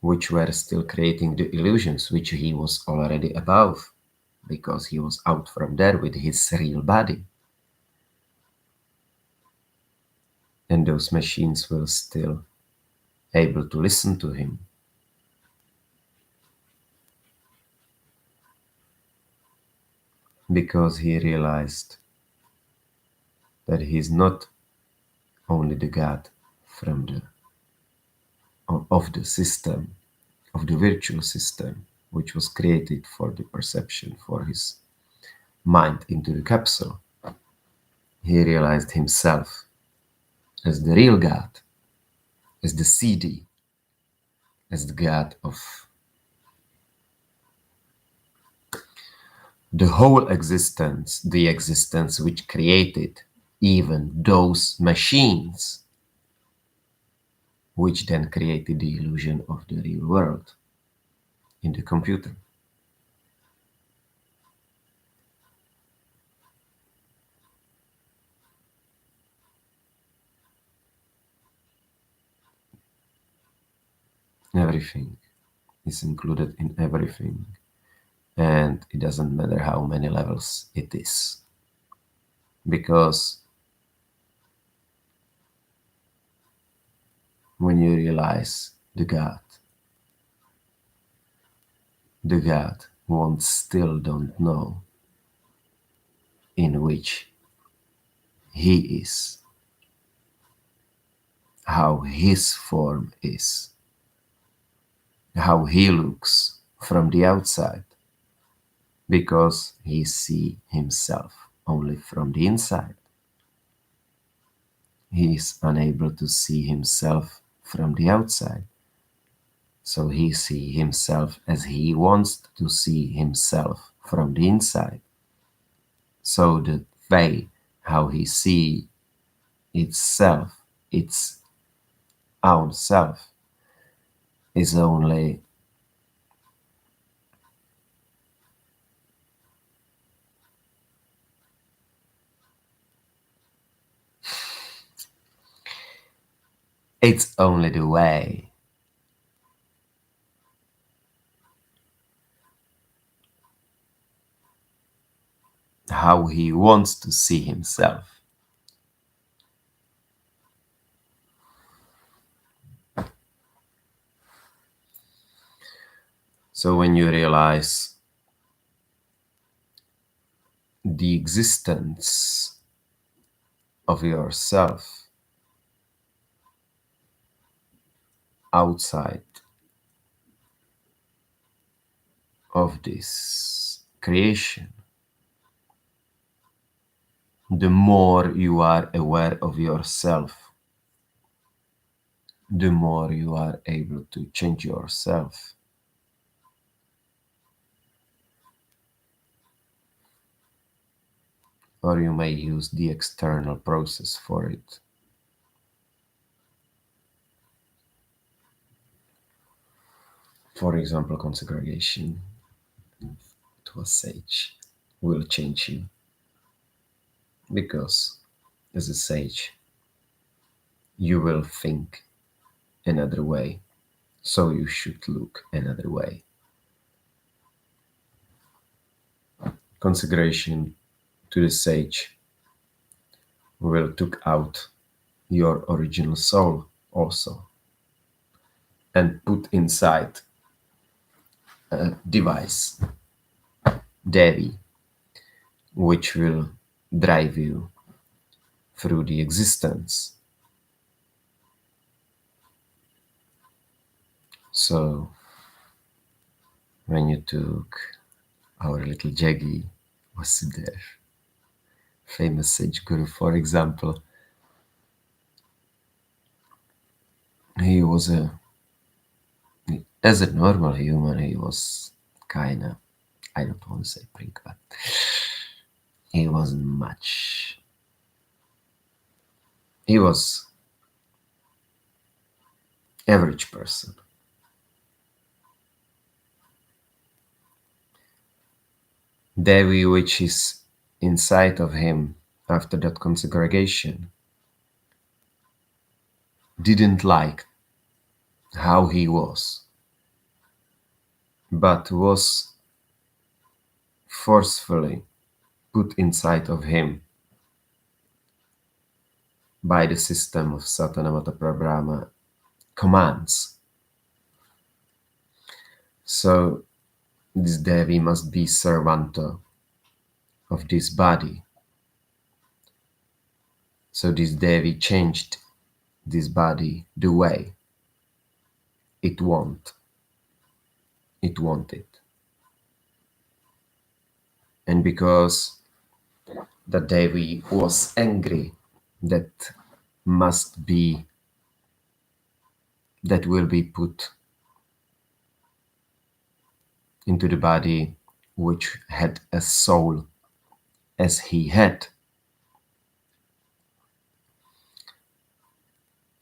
which were still creating the illusions which he was already above, because he was out from there with his real body. And those machines were still able to listen to him. Because he realized that he is not only the God from of the system, of the virtual system, which was created for the perception, for his mind into the capsule. He realized himself as the real God, as the CD, as the God of the whole existence, the existence which created even those machines, which then created the illusion of the real world in the computer. Everything is included in everything, and it doesn't matter how many levels it is, because when you realize the God won't still don't know in which he is, how his form is, how he looks from the outside, because he see himself only from the inside. He is unable to see himself from the outside. So he sees himself as he wants to see himself from the inside. So the way how he sees itself, its own self, is only it's only the way how he wants to see himself. So when you realize the existence of yourself outside of this creation, the more you are aware of yourself, the more you are able to change yourself. Or you may use the external process for it. For example, consecration to a sage will change you, because as a sage you will think another way, so you should look another way. Consecration to the sage will took out your original soul also and put inside a device, Devi, which will drive you through the existence. So when you took our little Jaggi Vasudev, famous sage guru, for example, he was as a normal human, he was kind of, I don't want to say prick, but he wasn't much. He was average person. Devi, which is inside of him after that consecration, didn't like how he was, but was forcefully put inside of him by the system of Satanamata Prabrahma commands. So this Devi must be servanta of this body. So this Devi changed this body the way it wanted. And because the Devi was angry, that must be, that will be put into the body which had a soul as he had.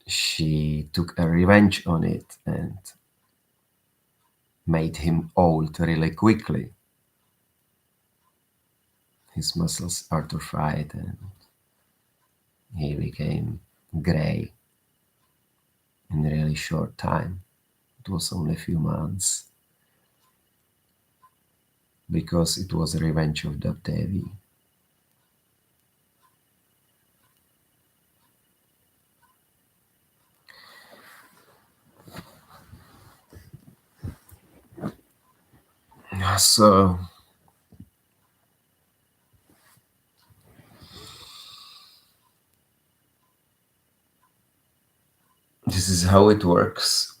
She took a revenge on it and made him old really quickly. His muscles atrophied and he became gray in a really short time. It was only a few months, because it was a revenge of that Devi. So this is how it works.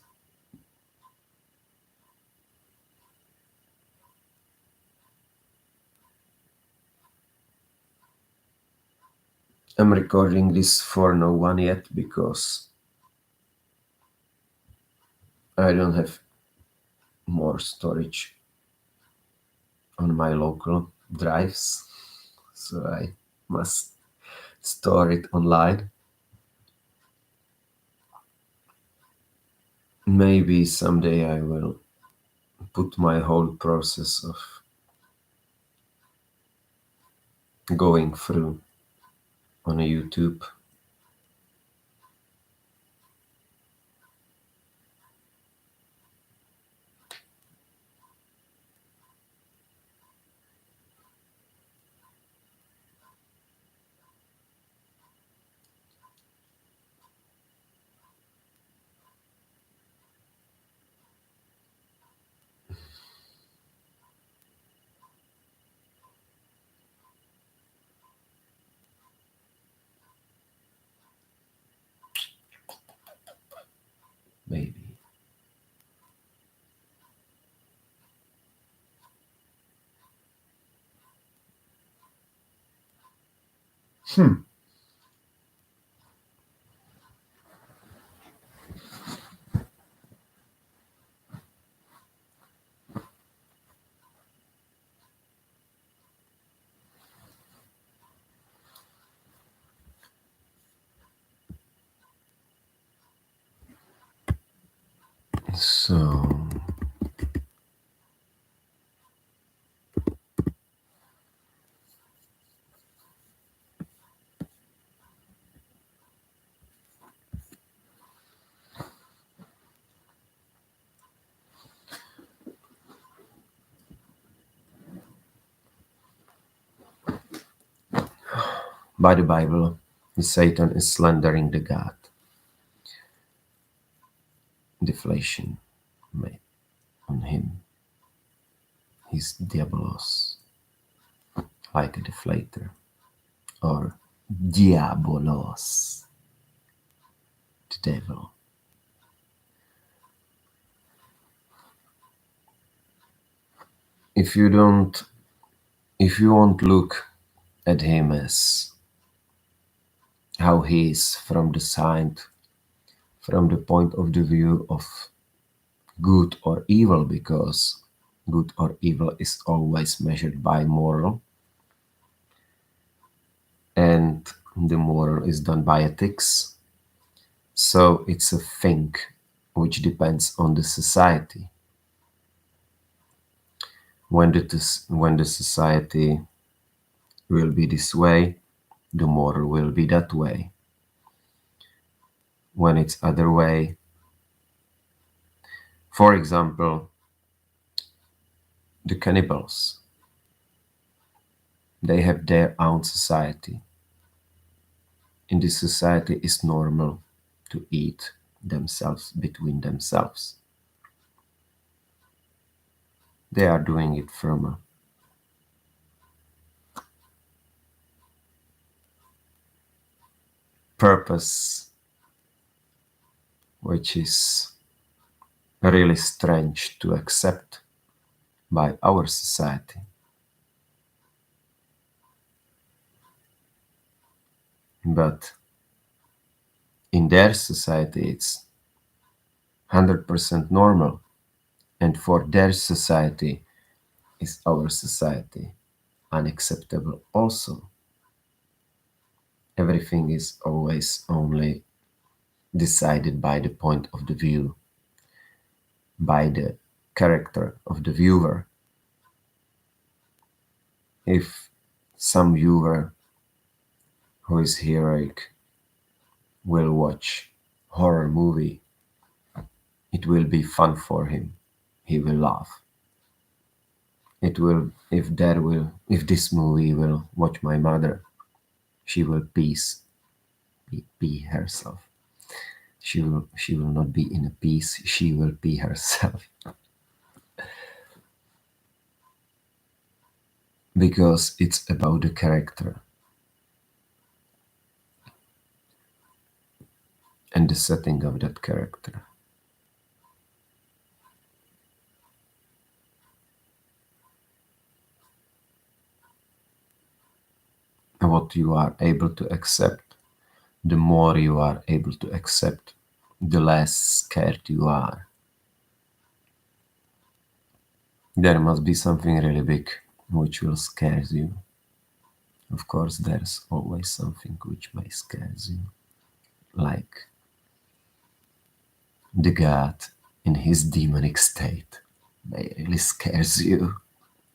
I'm recording this for no one yet because I don't have more storage on my local drives, so I must store it online. Maybe someday I will put my whole process of going through on YouTube. Maybe. So by the Bible, Satan is slandering the God. Deflation made on him. He's diabolos, like a deflator, or diabolos, the devil. If you won't look at him as how he is from the side, from the point of the view of good or evil, because good or evil is always measured by moral, and the moral is done by ethics. So it's a thing which depends on the society. When the society will be this way, the moral will be that way. When it's other way, for example, the cannibals, they have their own society. In this society, it's normal to eat themselves between themselves. They are doing it from a purpose which is really strange to accept by our society. But in their society, it's 100% normal. And for their society, is our society unacceptable also. Everything is always only decided by the point of the view, by the character of the viewer. If some viewer who is heroic will watch horror movie, it will be fun for him. He will laugh. It will if this movie will watch my mother, she will be herself. She will not be in a peace, she will be herself. Because it's about the character and the setting of that character. What what you are able to accept, the more you are able to accept, the less scared you are. There must be something really big which will scare you. Of course, there's always something which may scare you, like the God in his demonic state may really scares you,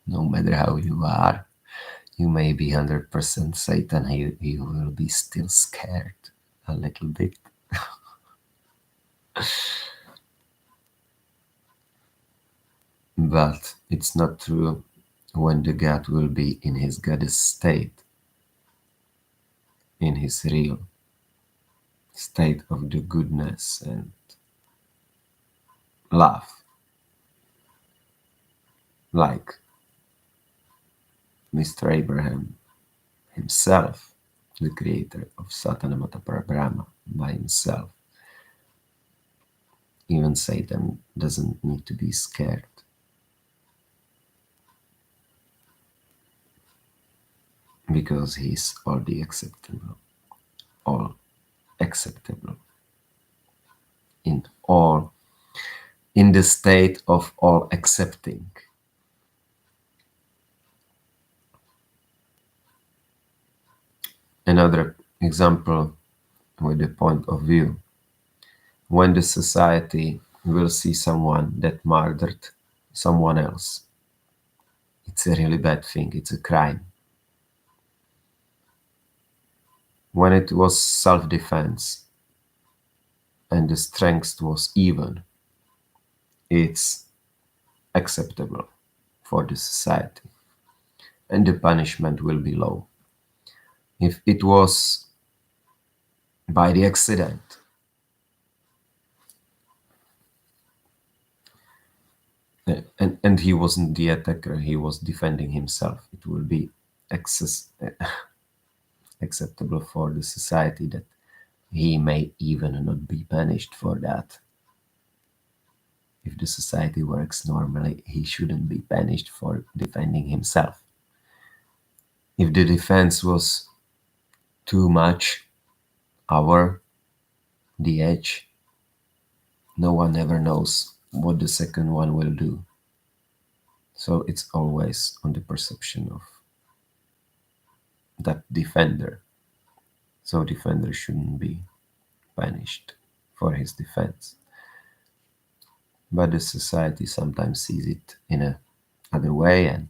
no matter how you are. You may be 100% Satan, you will be still scared a little bit. But it's not true when the God will be in his goddess state, in his real state of the goodness and love. Like Mr. Abraham himself, the creator of Satanamata Parabrahma by himself. Even Satan doesn't need to be scared. Because he's all acceptable, in the state of all accepting. Another example with the point of view. When the society will see someone that murdered someone else, it's a really bad thing, it's a crime. When it was self-defense and the strength was even, it's acceptable for the society and the punishment will be low. If it was by the accident, and he wasn't the attacker, he was defending himself, it will be acceptable for the society that he may even not be punished for that. If the society works normally, he shouldn't be punished for defending himself. If the defense was too much over the edge, no one ever knows what the second one will do. So it's always on the perception of that defender. So defender shouldn't be punished for his defense. But the society sometimes sees it in a other way, and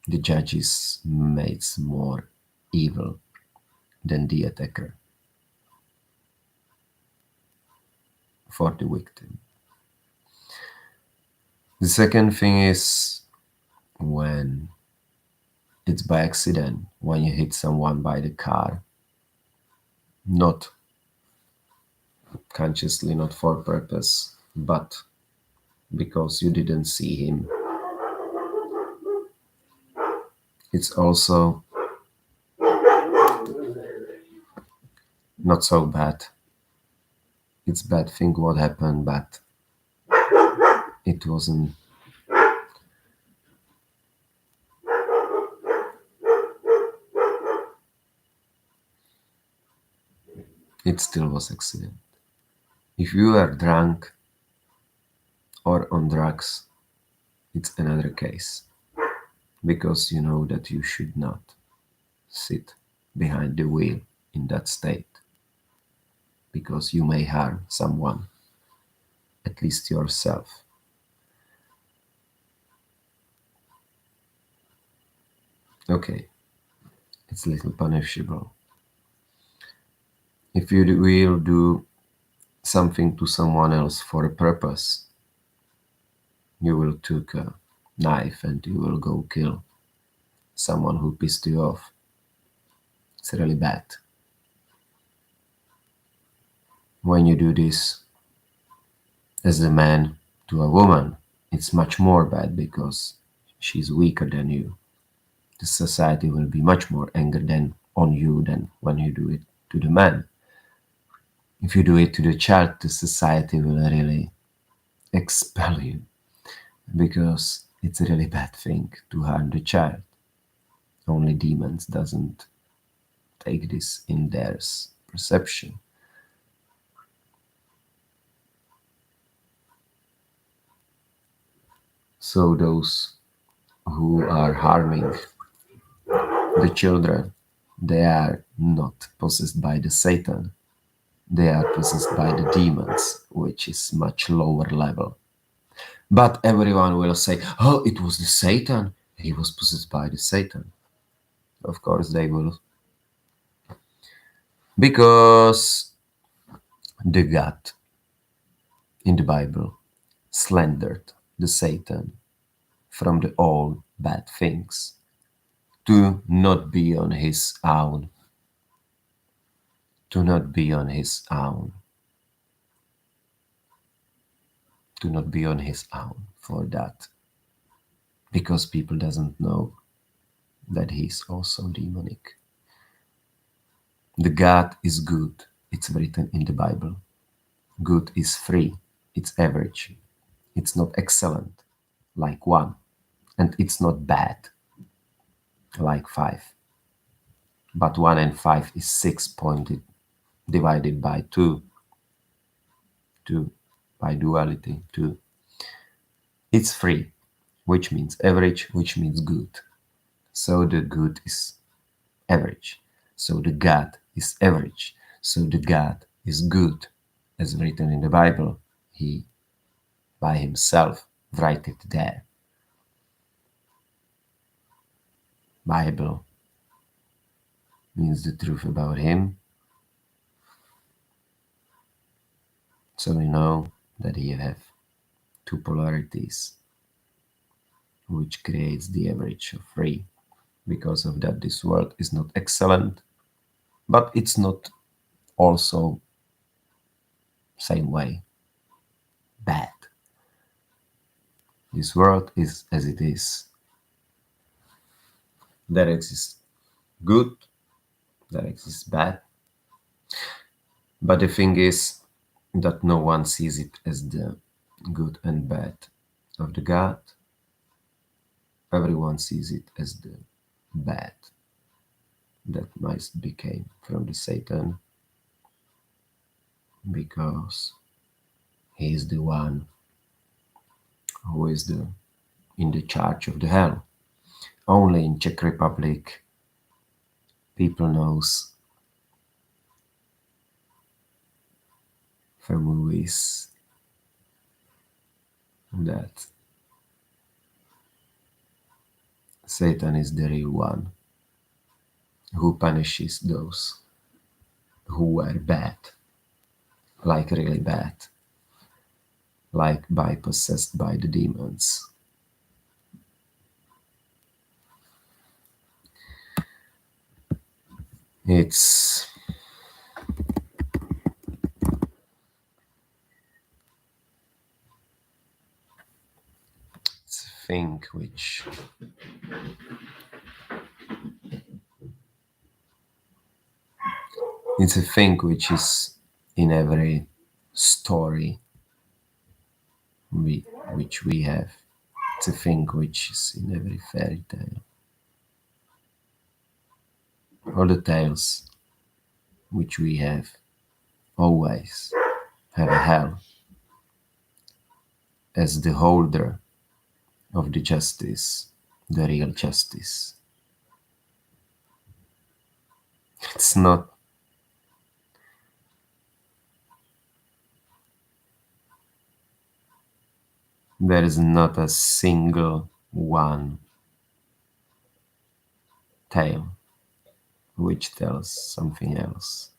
the judge is made more evil than the attacker for the victim. The second thing is when it's by accident, when you hit someone by the car, not consciously, not for purpose, but because you didn't see him. It's also not so bad. It's bad thing what happened, but it wasn't. It still was accident. If you are drunk or on drugs, it's another case, because you know that you should not sit behind the wheel in that state, because you may harm someone, at least yourself. Okay, it's a little punishable. If you will do something to someone else for a purpose, you will take a knife and you will go kill someone who pissed you off. It's really bad. When you do this as a man to a woman, it's much more bad because she's weaker than you. The society will be much more angry on you than when you do it to the man. If you do it to the child, the society will really expel you, because it's a really bad thing to harm the child. Only demons doesn't take this in their perception. So those who are harming the children, they are not possessed by the Satan. They are possessed by the demons, which is much lower level. But everyone will say, oh, it was the Satan. He was possessed by the Satan. Of course they will. Because the God in the Bible slandered the Satan from the all bad things to not be on his own. To not be on his own. To not be on his own for that. Because people doesn't know that he's also demonic. The God is good. It's written in the Bible. Good is free. It's average. It's not excellent, like 1. And it's not bad, like 5. But 1 and 5 is 6 pointed, divided by 2. 2 by duality, 2. It's free, which means average, which means good. So the good is average. So the God is average. So the God is good, as written in the Bible. He, by himself, write it there. Bible means the truth about him. So we know that you have 2 polarities, which creates the average of 3. Because of that, this world is not excellent, but it's not also same way bad. This world is as it is. There exists good, there exists bad, but the thing is that no one sees it as the good and bad of the God. Everyone sees it as the bad that might became from the Satan, because he is the one who is in the charge of the hell. Only in Czech Republic people knows from movies that Satan is the real one who punishes those who are bad, like really bad, like by possessed by the demons. It's a thing which is in every story which we have. It's a thing which is in every fairy tale. All the tales which we have always have a hell as the holder of the justice, the real justice. It's not there is not a single one tale which tells something else.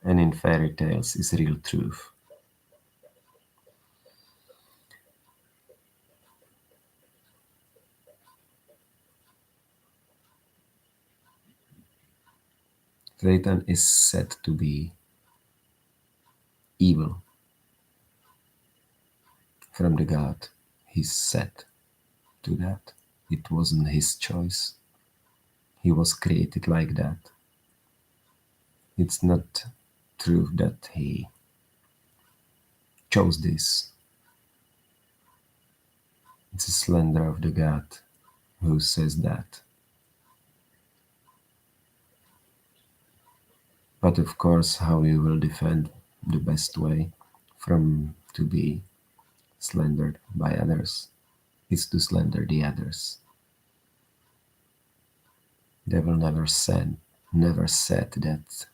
And in fairy tales is real truth. Satan is said to be evil from the God. He's said to that. It wasn't his choice. He was created like that. It's not true that he chose this. It's a slander of the God who says that. But of course, how you will defend the best way from to be slandered by others is to slander the others. Devil never said that.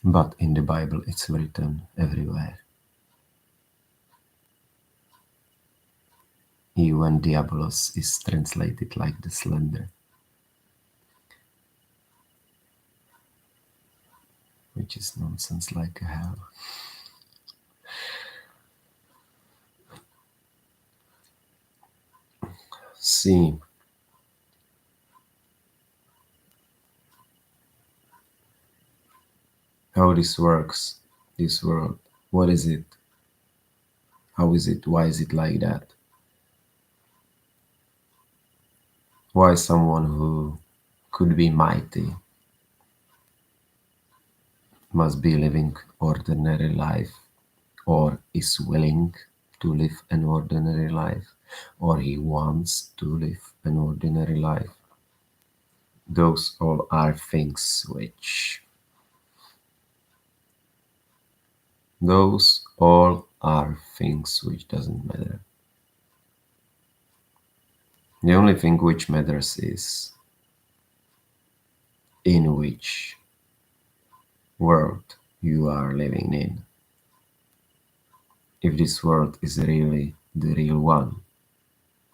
But in the Bible it's written everywhere. Even diabolos is translated like the slender, which is nonsense like hell. See how this works, this world. What is it? How is it? Why is it like that? Why someone who could be mighty must be living ordinary life, or is willing to live an ordinary life, or he wants to live an ordinary life? Those all are things which doesn't matter. The only thing which matters is in which world you are living in. If this world is really the real one,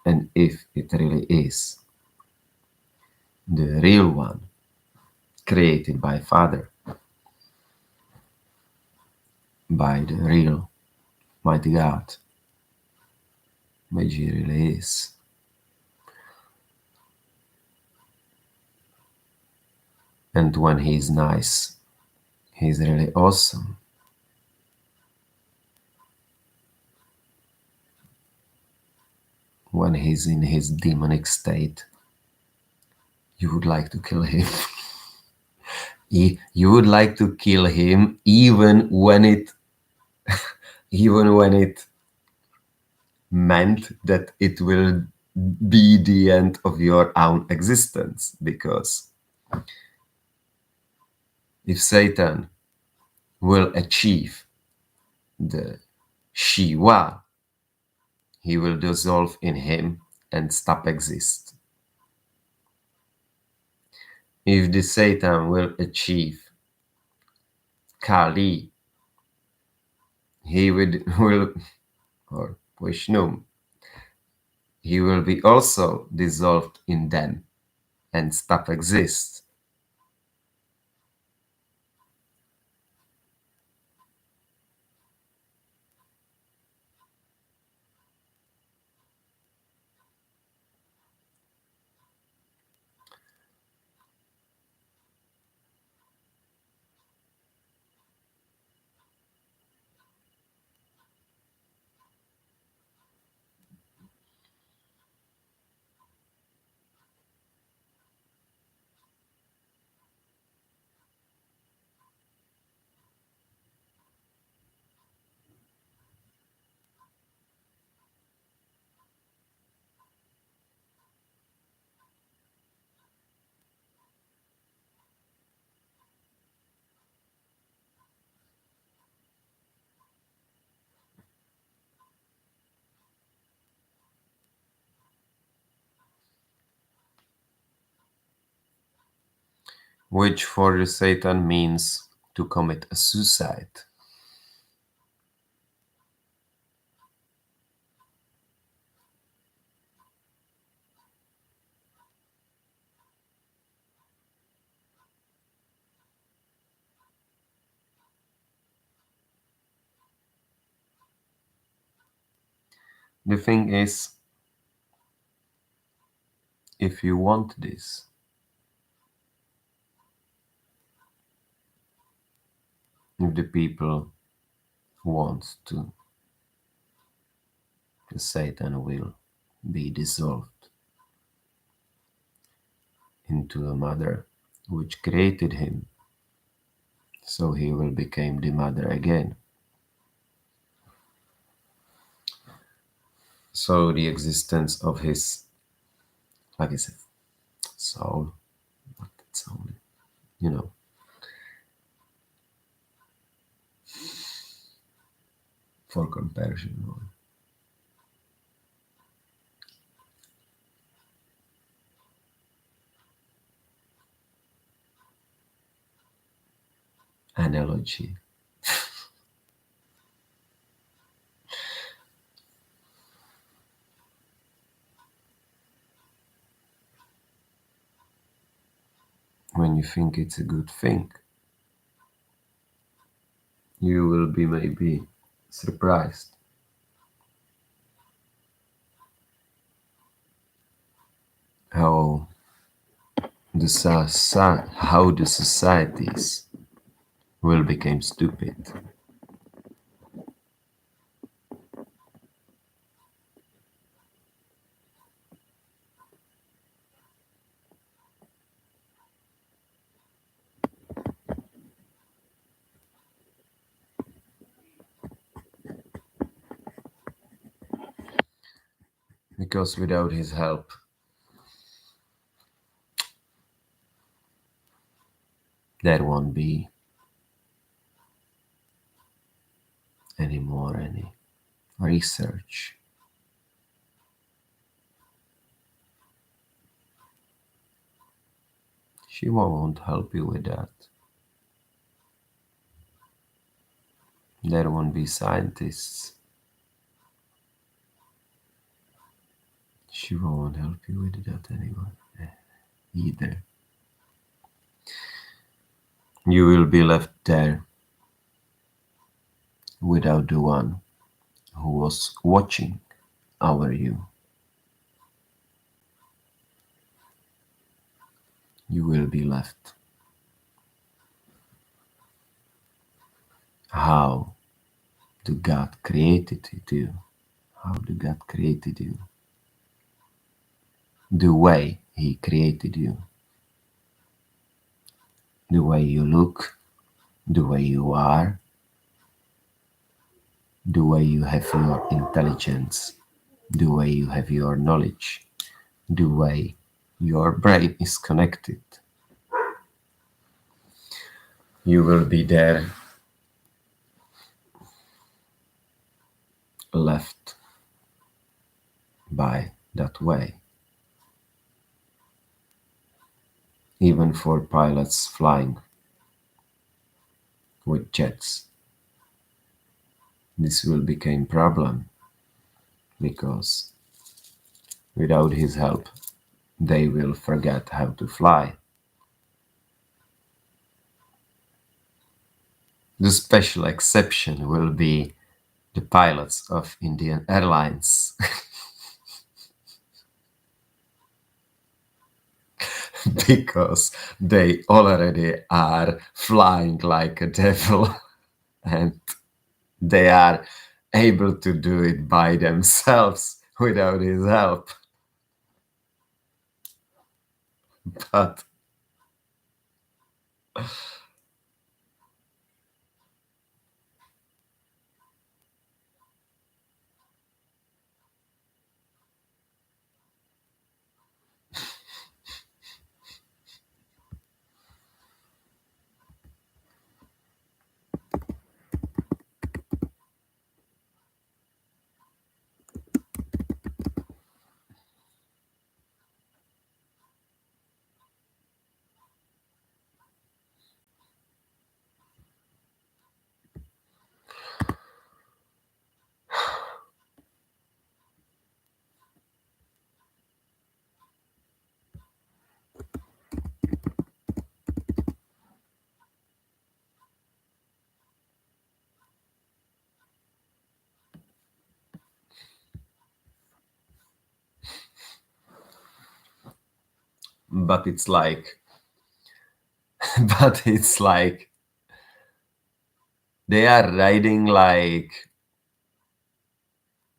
and if it really is the real one, created by Father, by the real mighty God, which he really is. And when he's nice, he's really awesome. When he's in his demonic state, you would like to kill him. You would like to kill him even when it meant that it will be the end of your own existence. Because if Satan will achieve the Shiva, he will dissolve in him and stop exist. If the Satan will achieve Kali, he will or Vishnu, he will be also dissolved in them and stop exist. Which for the Satan means to commit a suicide. The thing is, if you want this, if the people want to, the Satan will be dissolved into a mother which created him, so he will become the mother again. So the existence of his, like I said, soul, what that soul, you know, for comparison, or analogy. When you think it's a good thing, you will be maybe surprised how how the societies will become stupid. Because without his help, there won't be anymore any research. She won't help you with that. There won't be scientists. She won't help you with that anymore either. You will be left there without the one who was watching over you. You will be left. How the God created you? How the God created you? The way He created you, the way you look, the way you are, the way you have your intelligence, the way you have your knowledge, the way your brain is connected. You will be there left by that way. Even for pilots flying with jets, this will become problem because without his help, they will forget how to fly. The special exception will be the pilots of Indian Airlines because they already are flying like a devil and they are able to do it by themselves without his help. But but it's like but it's like they are riding like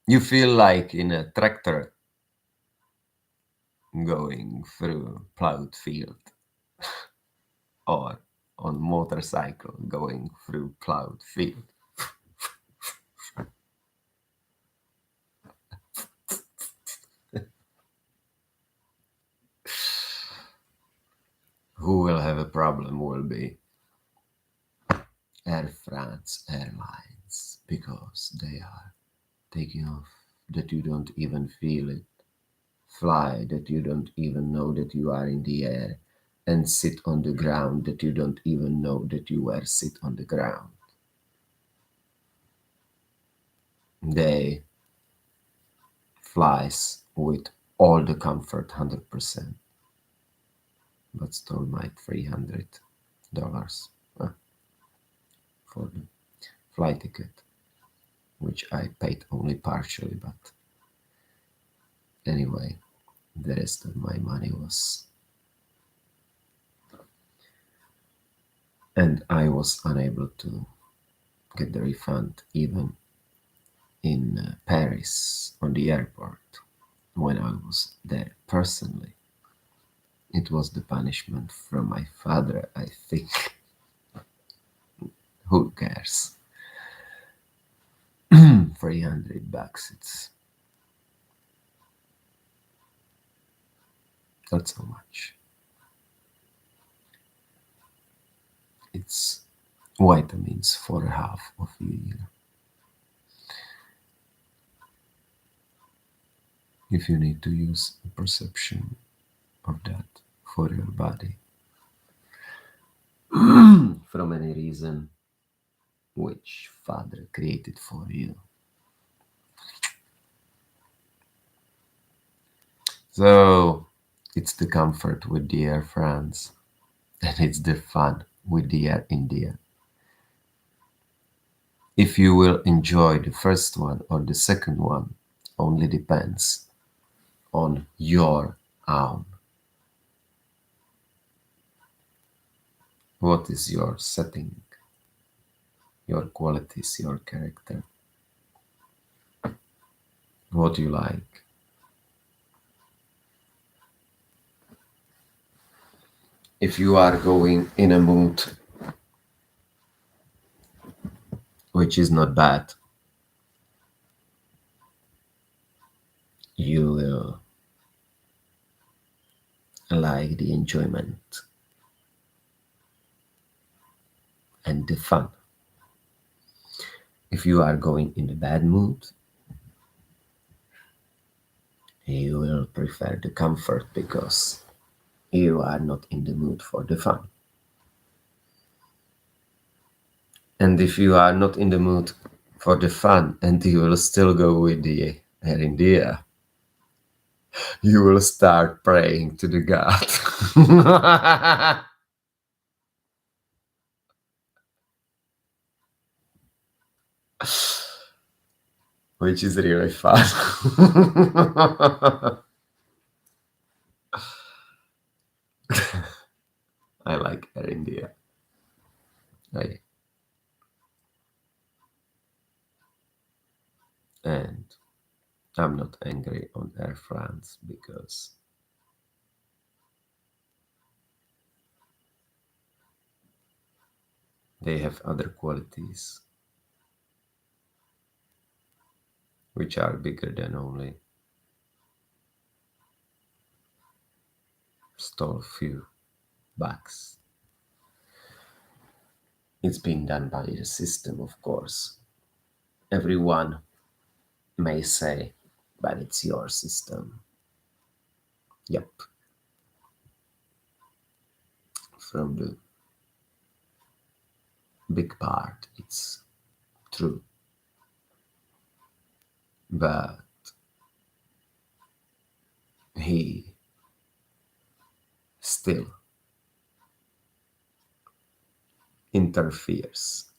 you feel like in a tractor going through plowed field or on motorcycle going through plowed field. have a problem will be Air France Airlines, because they are taking off that you don't even feel it, fly that you don't even know that you are in the air, and sit on the ground that you don't even know that you were sit on the ground. They flies with all the comfort 100%, but stole my $300 for the flight ticket, which I paid only partially, but anyway, the rest of my money was, and I was unable to get the refund even in Paris on the airport when I was there personally. It was the punishment from my father, I think. Who cares? $300, it's not so much. It's vitamins for half of a year. If you need to use a perception of that for your body from any reason which Father created for you. So it's the comfort with the Air France, and it's the fun with the Air India. If you will enjoy the first one or the second one only depends on your own. What is your setting, your qualities, your character? What do you like? If you are going in a mood which is not bad, you will like the enjoyment and the fun. If you are going in a bad mood, you will prefer the comfort because you are not in the mood for the fun. And if you are not in the mood for the fun and you will still go with the Air India, you will start praying to the God. Which is really fun. I like Air India. And I'm not angry on Air France because they have other qualities which are bigger than only stole few bucks. It's being done by the system, of course. Everyone may say, but it's your system. Yep. From the big part, it's true. But he still interferes.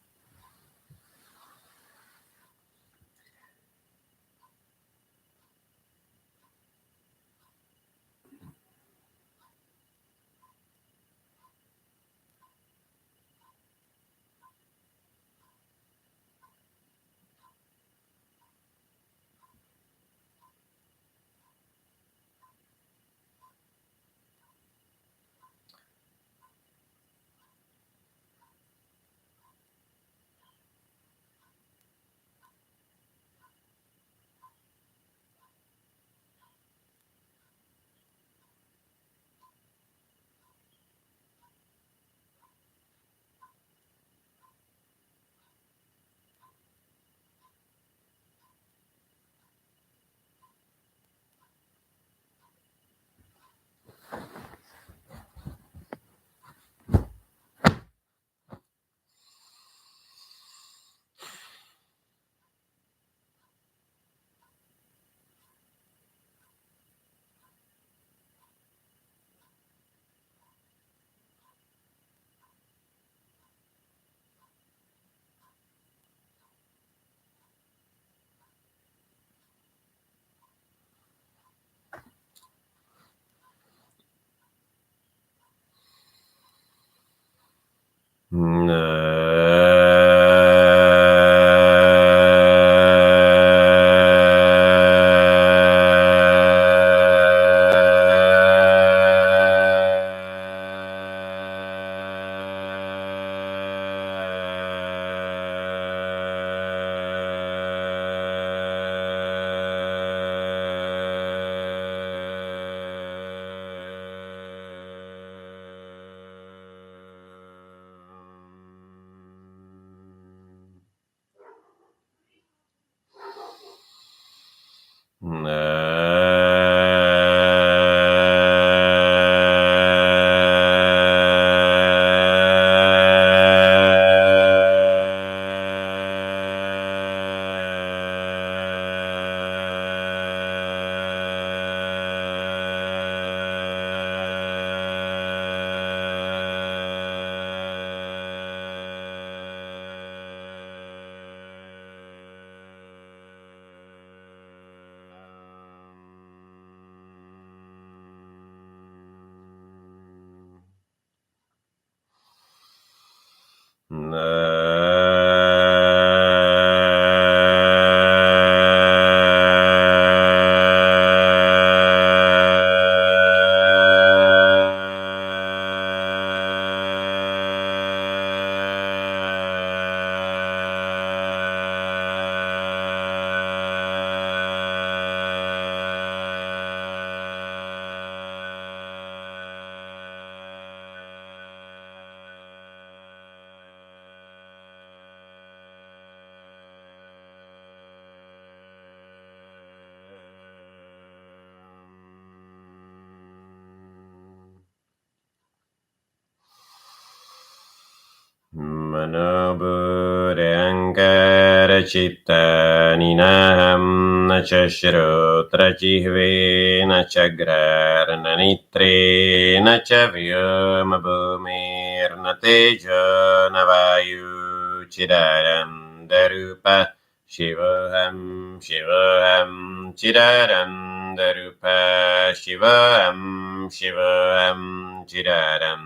Manobuddhankaracittaninaham na ca shrotra jihve na ca grar na nitre na ca vyoma bhumir na tejo na vayu chidaram darupa shivoham shivoham chidaram darupa shivoham shivoham chidaram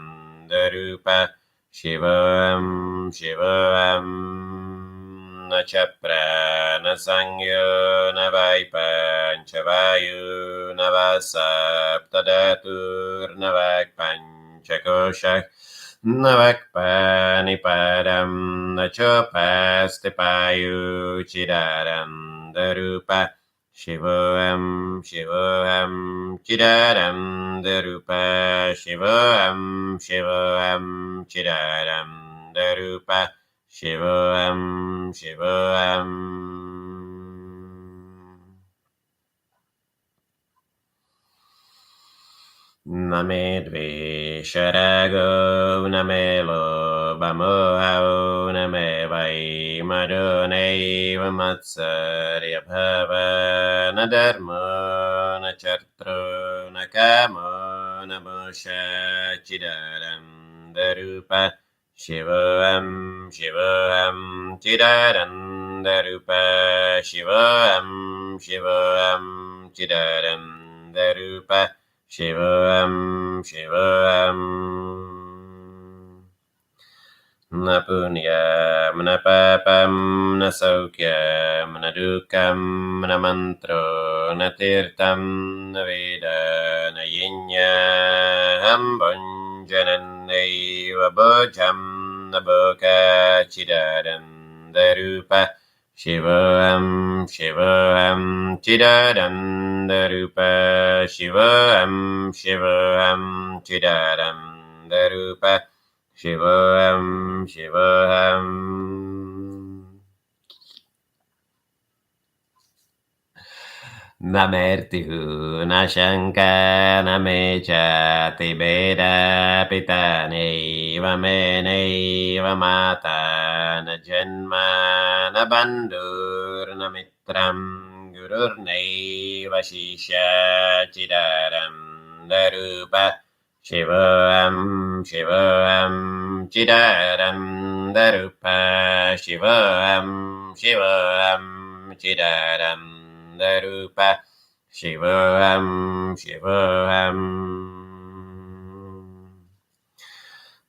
darupa Shivam, Shivam, na cha prana sangyo, na vaipancha vayu, na vasaptadatur, na vakpancha koshak, na vakpanipadam, na chopastipayu, chidaram, darupa, Shivoham, Shivoham, Chidaram, Darupa, Shivoham, Shivoham, Chidaram, Darupa, Shivoham, Shivoham. Name Dvesharago, Name Lobamohao, Name Vai Madoneva Matsarya Bhava, Nadarma, Nachartro, Nakamo, Namosha, Chidaram, Darupa, Shivoham, Shivoham, Chidaram, Darupa, Shivoham, Shivoham, Chidaram, Darupa, Shivam, Shivam. Na punyam, na papam, na saukyam, na dukam, na mantro, na tirtam, na veda, na yinyam, bonjanan, neva bojam, na boka chidadam, darupa, Shivam, Shivam, Chidaram, Darupa, Shivam, Shivam, Chidaram, Darupa, Shivam, Shivam. Namertihu, Nashanka, Namecha, Tibeda, Pitane, Vamene, Vamata, Najanma, Nabandur, Namitram, Gururne, Vashisha, Chidaram, Darupa, Shivam, Shivam, Chidaram, Darupa, Shivam, Shivam, Chidaram, Darupa, Shivoham, Shivoham.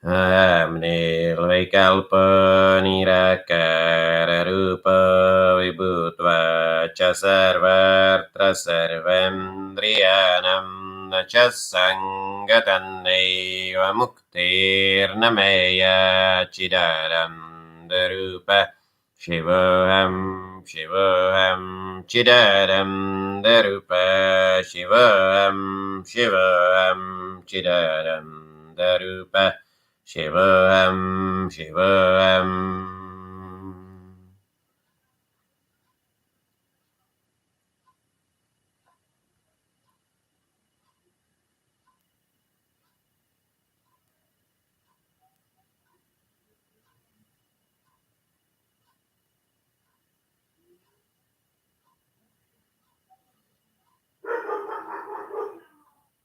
Nilve vikalpa nirakara rupa vibhutva cha sarvatra sarvendriyanam nacha sangatanneva muktirnameya chidaram darupa Shivam, Shivam, Chidaram, Darupa, Shivam, Shivam, Chidaram, Darupa, Shivam, Shivam.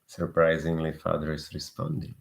Surprisingly, Father is responding.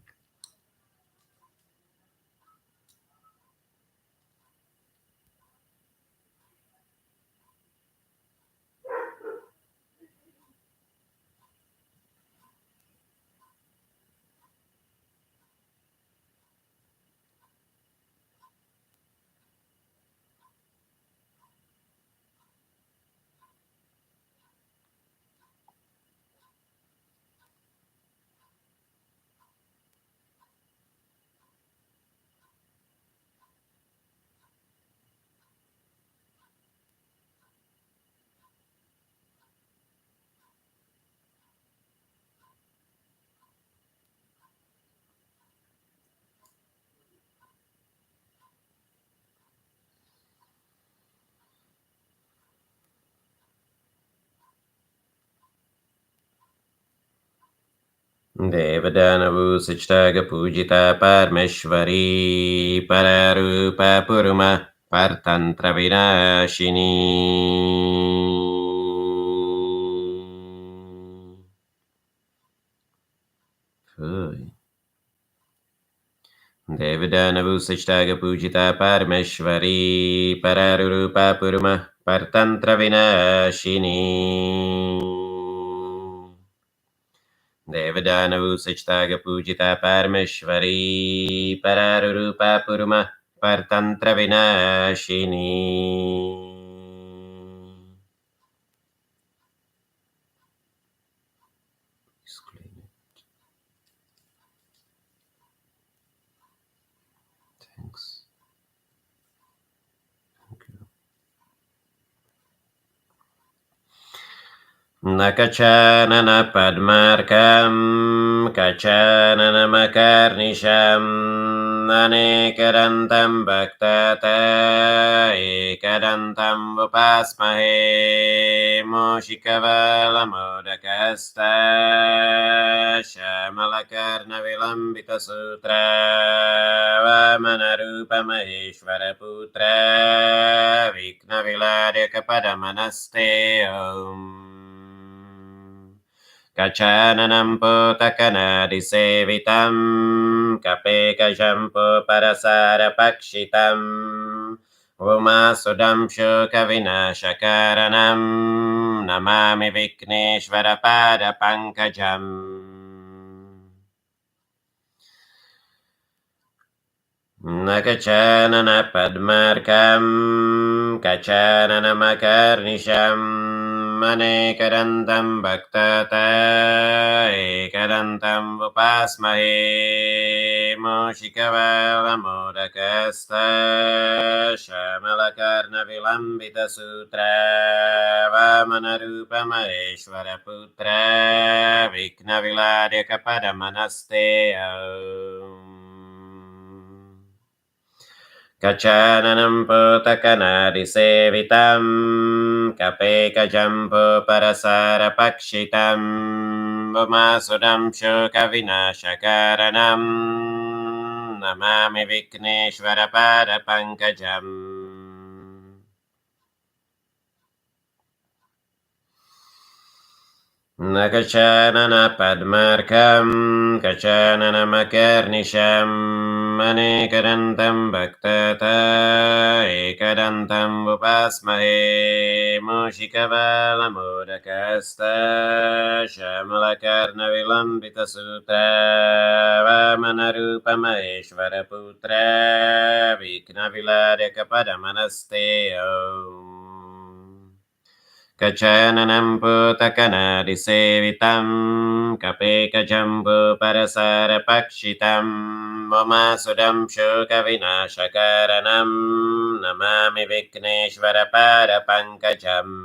Devadanavu Sichtaga Pujita Parmeshvari Pararupa Puruma Partantra Vinashini. Devadanavu Sichtaga Pujita Parmeshvari Pararupa Puruma Partantra Vinashini. Devadanavu Sichtaga Pujita Parmeshvari Pararupa Puruma Partantra Vinashini. Thanks. Thank you. Nakachanana Padmarkam Kachanana Makarnisham Anekadantam Bhaktata Ekadantam Vupasmahe Moshikavala Modakasta Shamalakarna Vilambita Sutra Vamanarupa Maheshwara Putra Vikna Viladya Padamanaste Om Kachananam Potakanadi Sevitam Kapekajampo Parasara Pakshitam Umasudam Shokavinashakaranam Namami Vikneshvara Pada Pankajam. Nakachanana Padmarkam Kachanana Makarnisham Manekadantam Bhaktata Ekadantam Vupasmahe Moshikavala Modakasta Shamalakarna Vilambita Sutra Vamanarupa Maheshwara Putra Vikna Viladya Kapadamanaste Kachananam Potakanadi Sevitam Kapekajampo Parasara Pakshitam Umasudam Shokavinashakaranam Namami Vikneshvara Pada Pankajam. न कशानन पद्मार्कं कशाननमकर्निशम् अनेकदन्तं भक्तता एकदन्तम् उपास्महे मूषिकबालमोदकस्त श्यामलकर्णविलम्बितसूत्र वामनरूपमहेश्वरपुत्र विघ्नविलारकपदमनस्ते गजाननं भूतगणादिसेवितं कपेकजम्बूफलसारभक्षितं उमासुरं शोकविनाशकारणं नमामि विघ्नेश्वरपादपङ्कजम्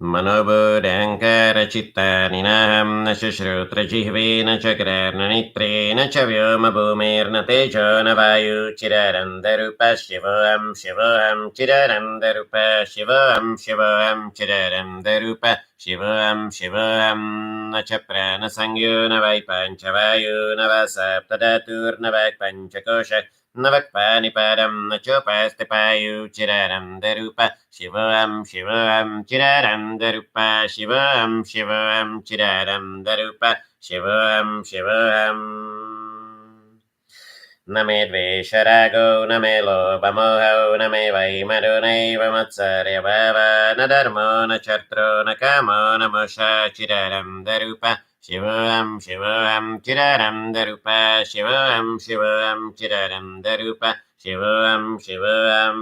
मनोबोधङ्कारचित्तानि नाहं न च श्रोत्रजिह्वे न च घ्राणनेत्रे न च व्योमभूमिर्न तेजो न वायुचिररन्धरूपः शिवोऽहं शिवोऽहं चिररन्धरूपः शिवोऽहं शिवोऽहं चिररन्धरूपः शिवोऽहं शिवोऽहं न च प्राणसंज्ञो न वै पञ्चवायु न वा सप्तधातुर्न वा पञ्चकोशः न वक्पानिपादं न चोपास्ति पायुचिररन्धरूपः शिवं शिवं चिररन्धरूप शिवं शिवं चिररन्धरूप शिवं शिवं न मे द्वेषरागो न मे लोभमोहौ न मे वैमरो नैव मत्सर्यभाव न धर्मो न शत्रो न कामो न मोषा चिररन्धरूप शिवं शिवं चिररन्धरूप शिवं शिवं चिररन्धरूप शिवं शिवम्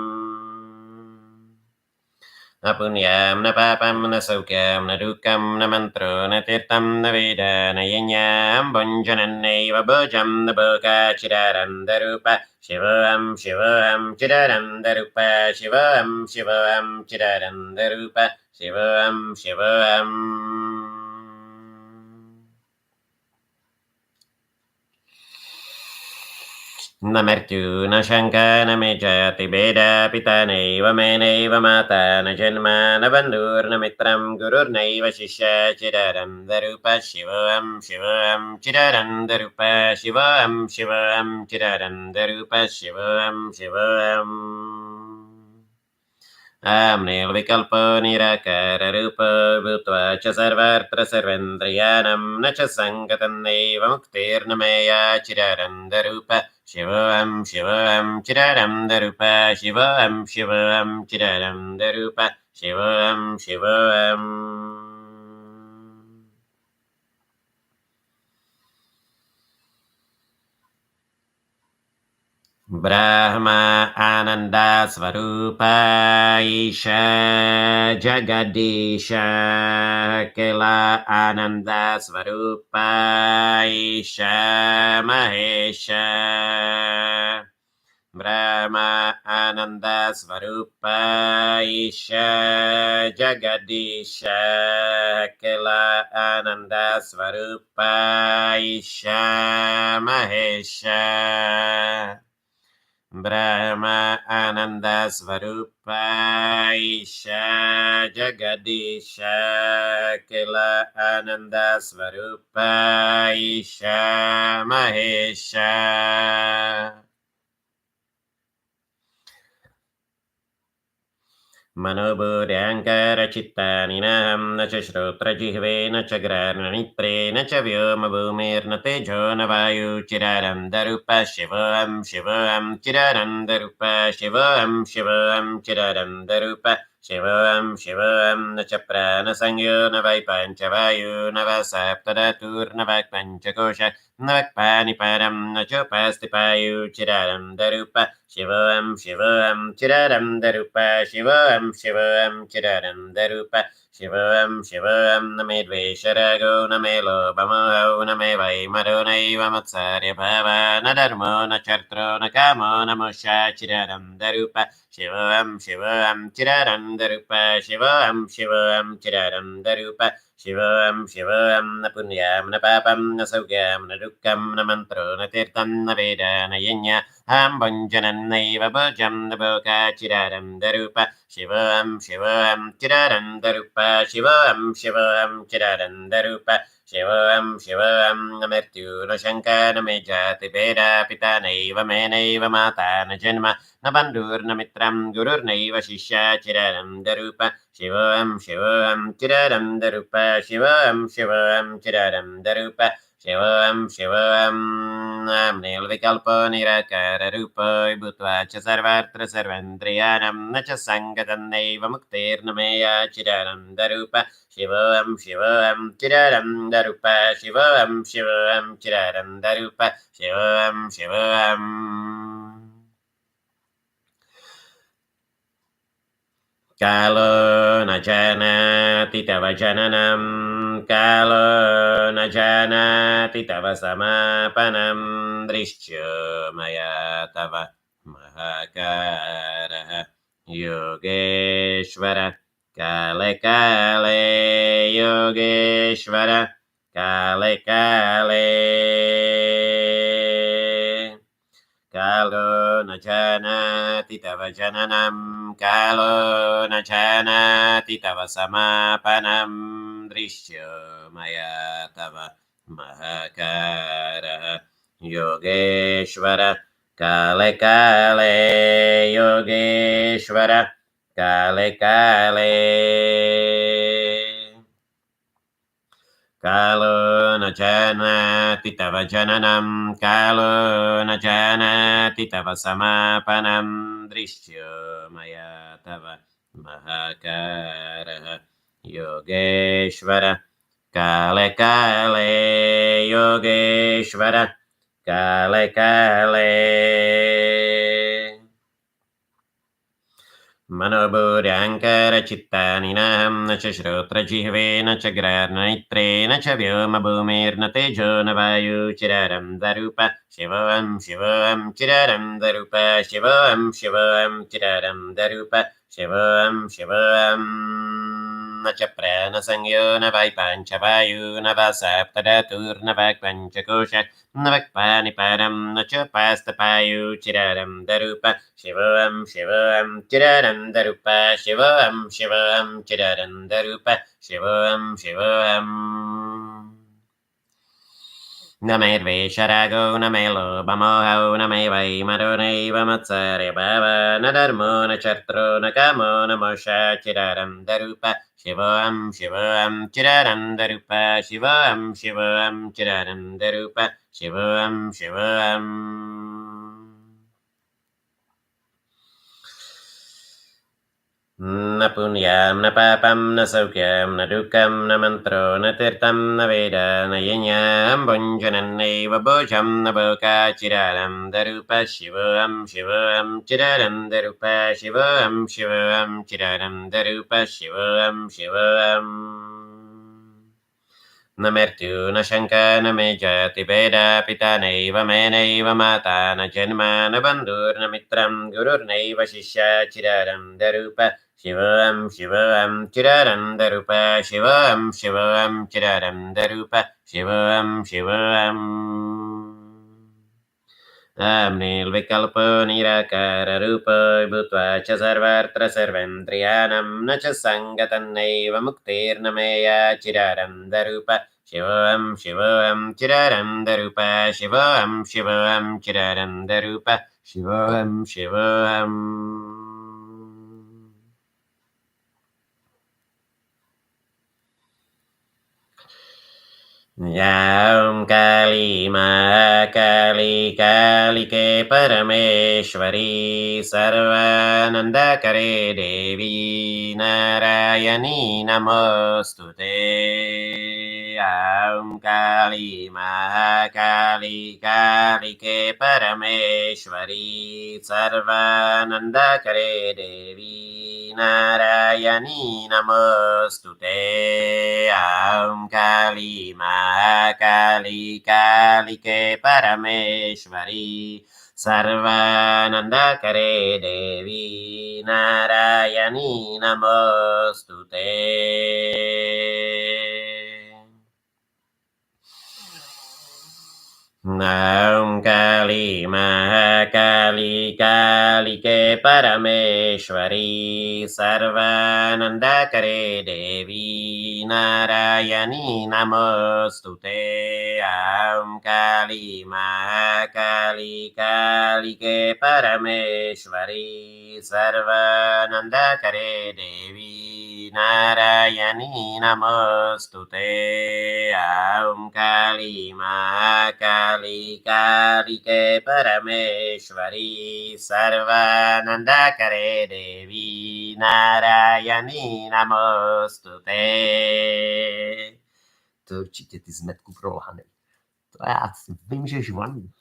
न पुण्यं न पापं न सौख्यं न दुःखं न मन्त्रो न तीर्थं न वेद न यज्ञं भुञ्जनन्नैव भोजं न भोगाचिररन्धरूप शिवं शिवं चिररन्धरूप शिवं शिवं चिररन्धरूप शिवं शिवम् न मृत्यु न शङ्का न मे जाति भेदा पिता नैव मे नैव माता न जन्म न बन्धुर्न मित्रं गुरुर्नैव शिष्य चिररन्धरूप शिवं शिवं चिररन्धरूप शिवं शिवं चिररन्धरूप शिवं शिवम् निर्विकल्पो निराकाररूपो भूत्वा च सर्वत्र सर्वेन्द्रियाणं न च सङ्गतन्नैव मुक्तिर्न मेया चिररन्धरूप शिवं शिवं चिररन्धरूप शिवं शिवं चिररन्धरूप शिवं शिवम् ब्रह्मा आनन्द स्वरूप ईश जगदीश किल आनन्द स्वरूप ईश महेश ब्रह्मा आनन्द स्वरूप ईश जगदीश किल आनन्द स्वरूप ईश महेश ब्रह्मा आनन्द स्वरूप ईश जगदीश किल आनन्द स्वरूप ईश महेश मनोबोधाङ्कारचित्तानि नाहं न च श्रोत्रजिह्वे न च घ्राणनेत्रे न च व्योमभूमिर्न तेजो न वायुचिररन्धरूप शिवं शिवं चिररन्धरूप शिवं शिवं चिररन्धरूप शिवं शिवं न च प्राणसंयो न वै पञ्चवायु न वा सप्तधातुर्न वा पञ्चकोश न वा पानिपानं न चोपास्ति पायुचिरानन्दरूप शिवं शिवं चिरानन्दरूप शिवं शिवं चिरानन्दरूप शिवं शिवं न मे द्वेषरागो न मे लोभमोहौ न मे वैमरो नैव मत्सर्यभाव न धर्मो न चर्त्रो न कामो न मोक्षा चिरानन्दरूप शिवं शिवं चिरानन्दरूप शिवं शिवं चिरानन्दरूप शिवं शिवं न पुण्यं न पापं न सौख्यं न दुःखं न मन्त्रो न तीर्थं न वेद न यज्ञ भुञ्जनं नैव भोजं न भोगाचिरानन्दरूप शिवं शिवं चिरानन्दरूप शिवं शिवं चिरानन्दरूप शिवं शिवं न मृत्यु न शङ्का न मे जातिभेदा पिता नैव मे नैव माता न जन्म न बन्धुर्न मित्रं गुरुर्नैव शिष्या चिरानन्दरूप शिवं शिवं चिरानन्दरूप शिवं शिवं चिरानन्दरूप शिवं शिवं निर्विकल्पो निराकाररूपो भूत्वा च सर्वत्र सर्वेन्द्रियाणां न च सङ्गतन्नैव मुक्तिर्न मे चिरानन्दरूप शिवं शिवं चिरानन्दरूप शिवं शिवं चिरानन्दरूप शिवं शिवं कालो न जानाति तव जननं कालो न जानाति तव समापनं दृश्य मया तव महाकारः योगेश्वर काले काले योगेश्वर काले काले कालो न जानाति तव जननं कालो न जानाति तव समापनं दृश्य मया तव महाकारः योगेश्वर काले काले योगेश्वर काले काले कालो न जानाति तव जननं कालो न जानाति तव समापनं दृश्य मया तव महाकारः योगेश्वर काले काले योगेश्वर काले काले मनोबुर्याङ्कारचित्तानि नाहं न च श्रोत्रजिह्वे न च ग्रान्नेत्रे न च व्योमभूमिर्न तेजो न वायुचिरानन्दरूप शिवं शिवं चिरानन्दरूप शिवं शिवं चिरानन्दरूप शिवं शिवं न च प्राणसंयो न वै पञ्चवायु न वा सप्तधातुर्न वा पञ्चकोश न वै पानिपानं न च पास्तपायुचिरानन्दरूप शिवं शिवं चिरानन्दरूप शिवं शिवं चिरानन्दरूप शिवं शिवं न मे द्वेषरागो न मे लोभमोहौ न मे वैमरो नैव मत्सर्यभाव न धर्मो न चर्त्रो न कामो न मोक्षा चिरानन्दरूप शिवं शिवं चिरानन्दरूप शिवं शिवं चिरानन्दरूप शिवं शिवं न पुण्यं न पापं न सौख्यं न दुःखं न मन्त्रो न तीर्थं न वेद न यज्ञं भुञ्जनं नैव भोजं न भोगाचिरानन्दरूप शिवं शिवं चिरानन्दरूप शिवं शिवं चिरानन्दरूप शिवं शिवं न मृत्यु न शङ्का न मे जातिभेदा पिता नैव मे नैव माता न जन्म न बन्धुर्न मित्रं गुरुर्नैव शिष्या चिरानन्दरूप शिवं शिवं चिरानन्दरूप शिवं शिवं चिरानन्दरूप शिवं शिवम् निर्विकल्पो निराकाररूपो भूत्वा च सर्वत्र सर्वेन्द्रियाणां न च सङ्गतन्नैव मुक्तिर्न मे चिरानन्दरूप शिवं शिवं चिरानन्दरूप शिवं शिवं चिरानन्दरूप शिवं शिवम् Yaum Kali Mahakali Kalike Parameshwari Sarvanandakare Devi Narayani Namostute Yaum Kali Mahakali Kalike Parameshwari Sarvanandakare Devi Narayani Namostute Aum Kali Mahakali Kalike Parameshwari Sarvanandakare Devi Narayani Namostute Aum Kali Mahakali Kalike Parameshwari Sarvanandakare Devi Narayani Namostute Aum Kali Mahakali Kalike Parameshwari Sarvanandakare Devi Narayani Namostute Aum Kali Mahakali Kalike Parameshwari Sarvanandakare Devi Narayani Namostute. To určitě ty zmetku prolhanej. To já vím, že žvaní.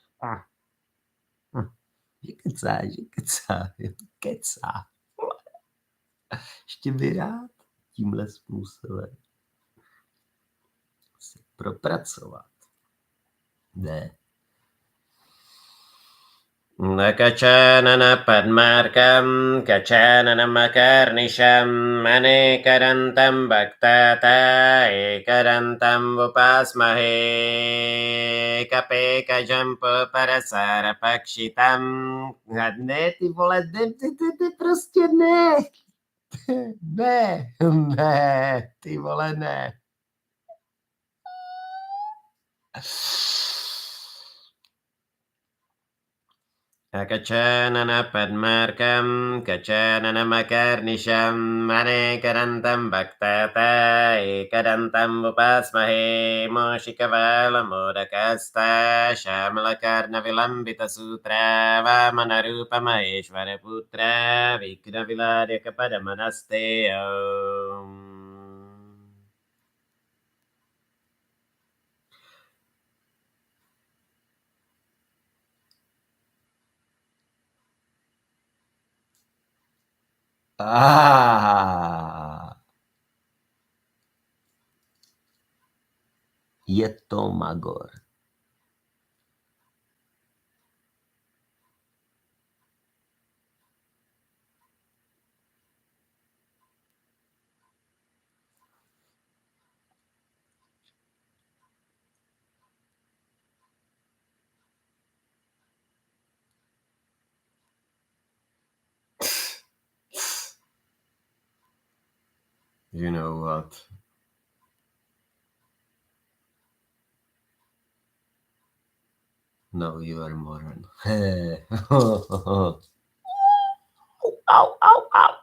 Že kecá. Ještě by rád tímhle způsobem se propracovat. Ne. Nakachanana padmarkam kachanana makarnisham manekarantam bhaktata ekarantam upasmahe kapekajam parasara pakshitam. Ne, ty vole, ty prostě ne. Ne, ty vole, ne. Akachanana padmarkam kachanana makarnisham manekarantam bhaktata ekarantam upasmahe moshikavala modakasta shamalakarna vilambita sutra vamanarupa maheshwara putra vikna viladyaka padamanaste om. Je to magor. You know what? No, you are moron. Ow, ow, ow, ow.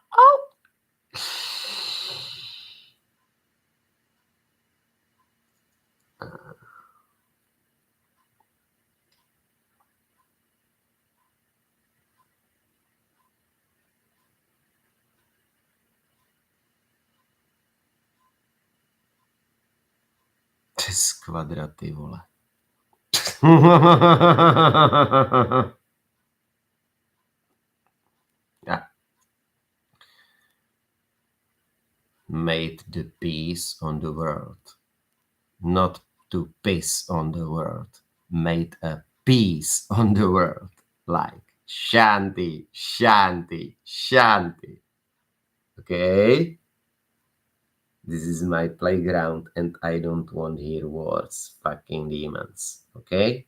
Ty skvadra, ty vole. Yeah. Made the peace on the world. Not to piss on the world. Made a peace on the world. Like Shanti, Shanti, Shanti. Okay? This is my playground and I don't want to hear words, fucking demons. Okay?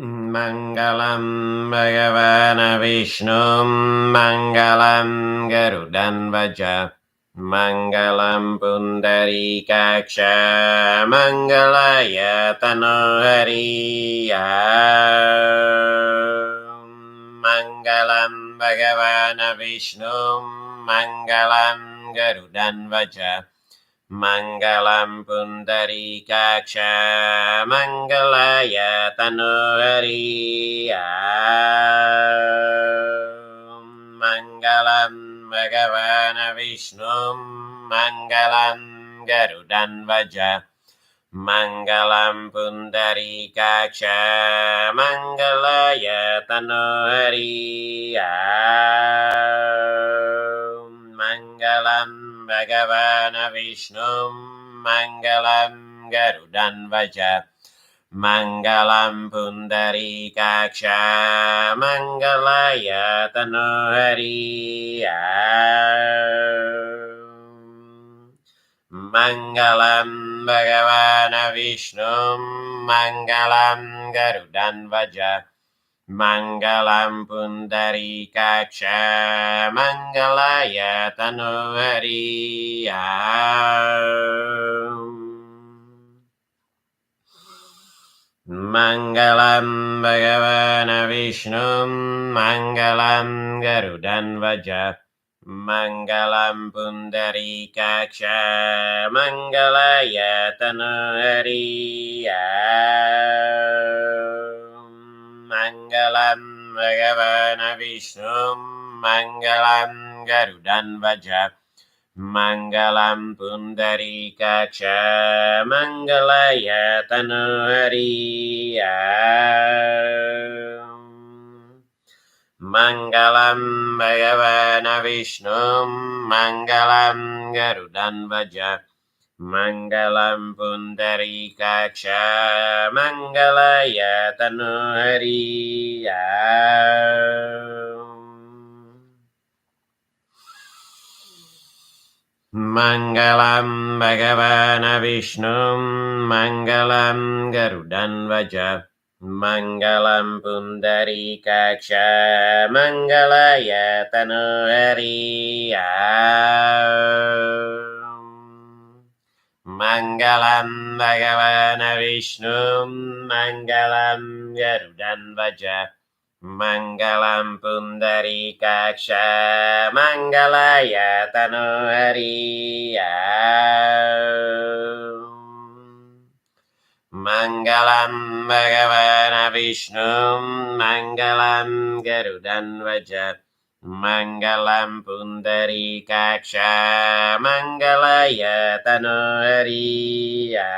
Mangalam Bhagavana Vishnu Mangalam Garudanvaja Mangalam Pundarikaksha Mangalaya Tanohariya Mangalam Bhagavana Vishnu Mangalam Garudanvaja Mangalam Pundarikaksha Mangalaya Tanohariya Mangalam Bhagavana Vishnu Mangalam Garudanvaja Mangalam Pundarikaksha Mangalaya Tanohariya Mangalam Bhagavana Vishnu Mangalam Garudanvaja Mangalam Pundarikaksha Mangalaya Tanohariya Mangalam Bhagavana Vishnu Mangalam Garudanvaja Mangalam Pundarikaksha Mangalaya Tanohariya Mangalam Bhagavana Vishnu Mangalam Garudanvaja Mangalam Pundarikaksha Mangalaya Tanohariya Mangalam Bhagavana Vishnu Mangalam Garudanvaja Mangalam Pundarikaksha Mangalaya Tanohariya Mangalam Bhagavana Vishnu Mangalam Garudanvaja Mangalam Pundarikaksha Mangalaya Tanohariya Mangalam Bhagavana Vishnu Mangalam Garudanvaja Mangalam Pundarikaksha Mangalaya Tanohariya Mangalam Bhagavana Vishnu Mangalam Garudanvaja Mangalam Pundarikaksha Mangalaya Tanohariya Mangalam Bhagavana Vishnu Mangalam Garudanvaja Mangalam Pundarikaksha Mangalaya Tanohariya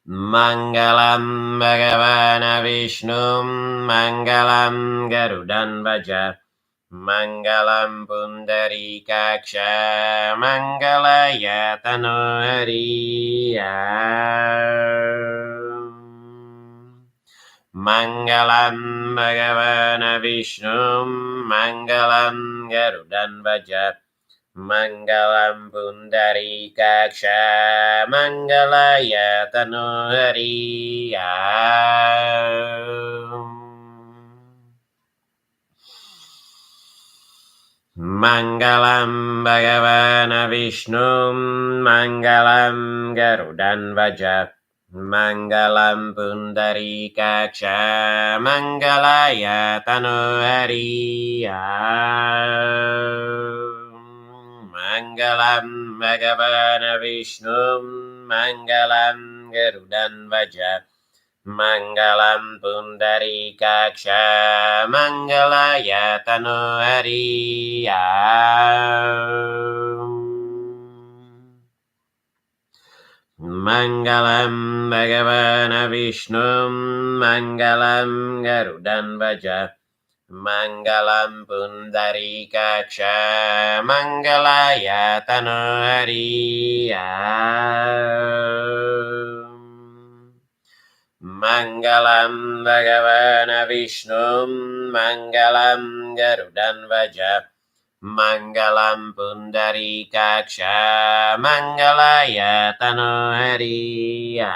Mangalam Bhagavana Vishnu Mangalam Garudanvaja Mangalam Pundarikaksha Mangalaya Tanohariya Mangalam Bhagavana Vishnu Mangalam Garudanvaja Mangalam Pundarikaksha Mangalaya Tanohariya Mangalam Bhagavana Vishnu Mangalam Garudanvaja Mangalam Pundarikaksha Mangalaya Tanohariya Mangalam Bhagavana Vishnu Mangalam Garudanvaja Mangalam Pundarikaksha Mangalaya Tanohariya Mangalam Bhagavana Vishnu Mangalam Garudanvaja Mangalam Pundarikaksha Mangalaya Tanohariya Mangalam Bhagavana Vishnu Mangalam Garudanvaja Mangalam Pundarikaksha Mangalaya Tanohariya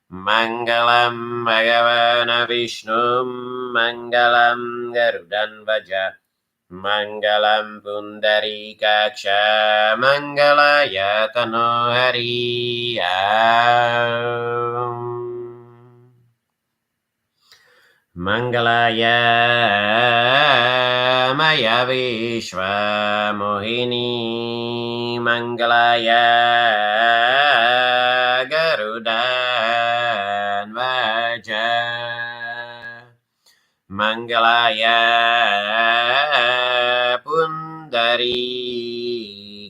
Mangalam Bhagavana Vishnum Mangalam Garudan Vaja Mangalam Pundarikaksha Mangalaya Tanohariya Mangalaya Maya Vishwa Mohini Mangalaya Garudan Vaja Mangalaya Pundari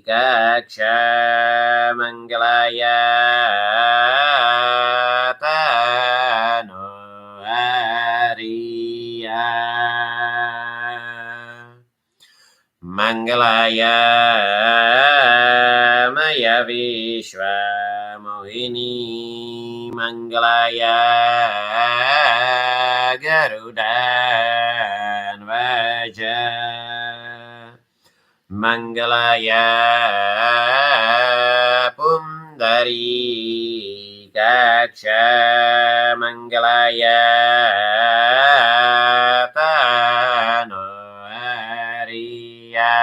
Kaksha Mangalaya Tano Mangalaya Maya Vishwa Mohini Mangalaya Garudan Vaja Mangalaya Pundari Kaksha Mangalaya Tano Hariya.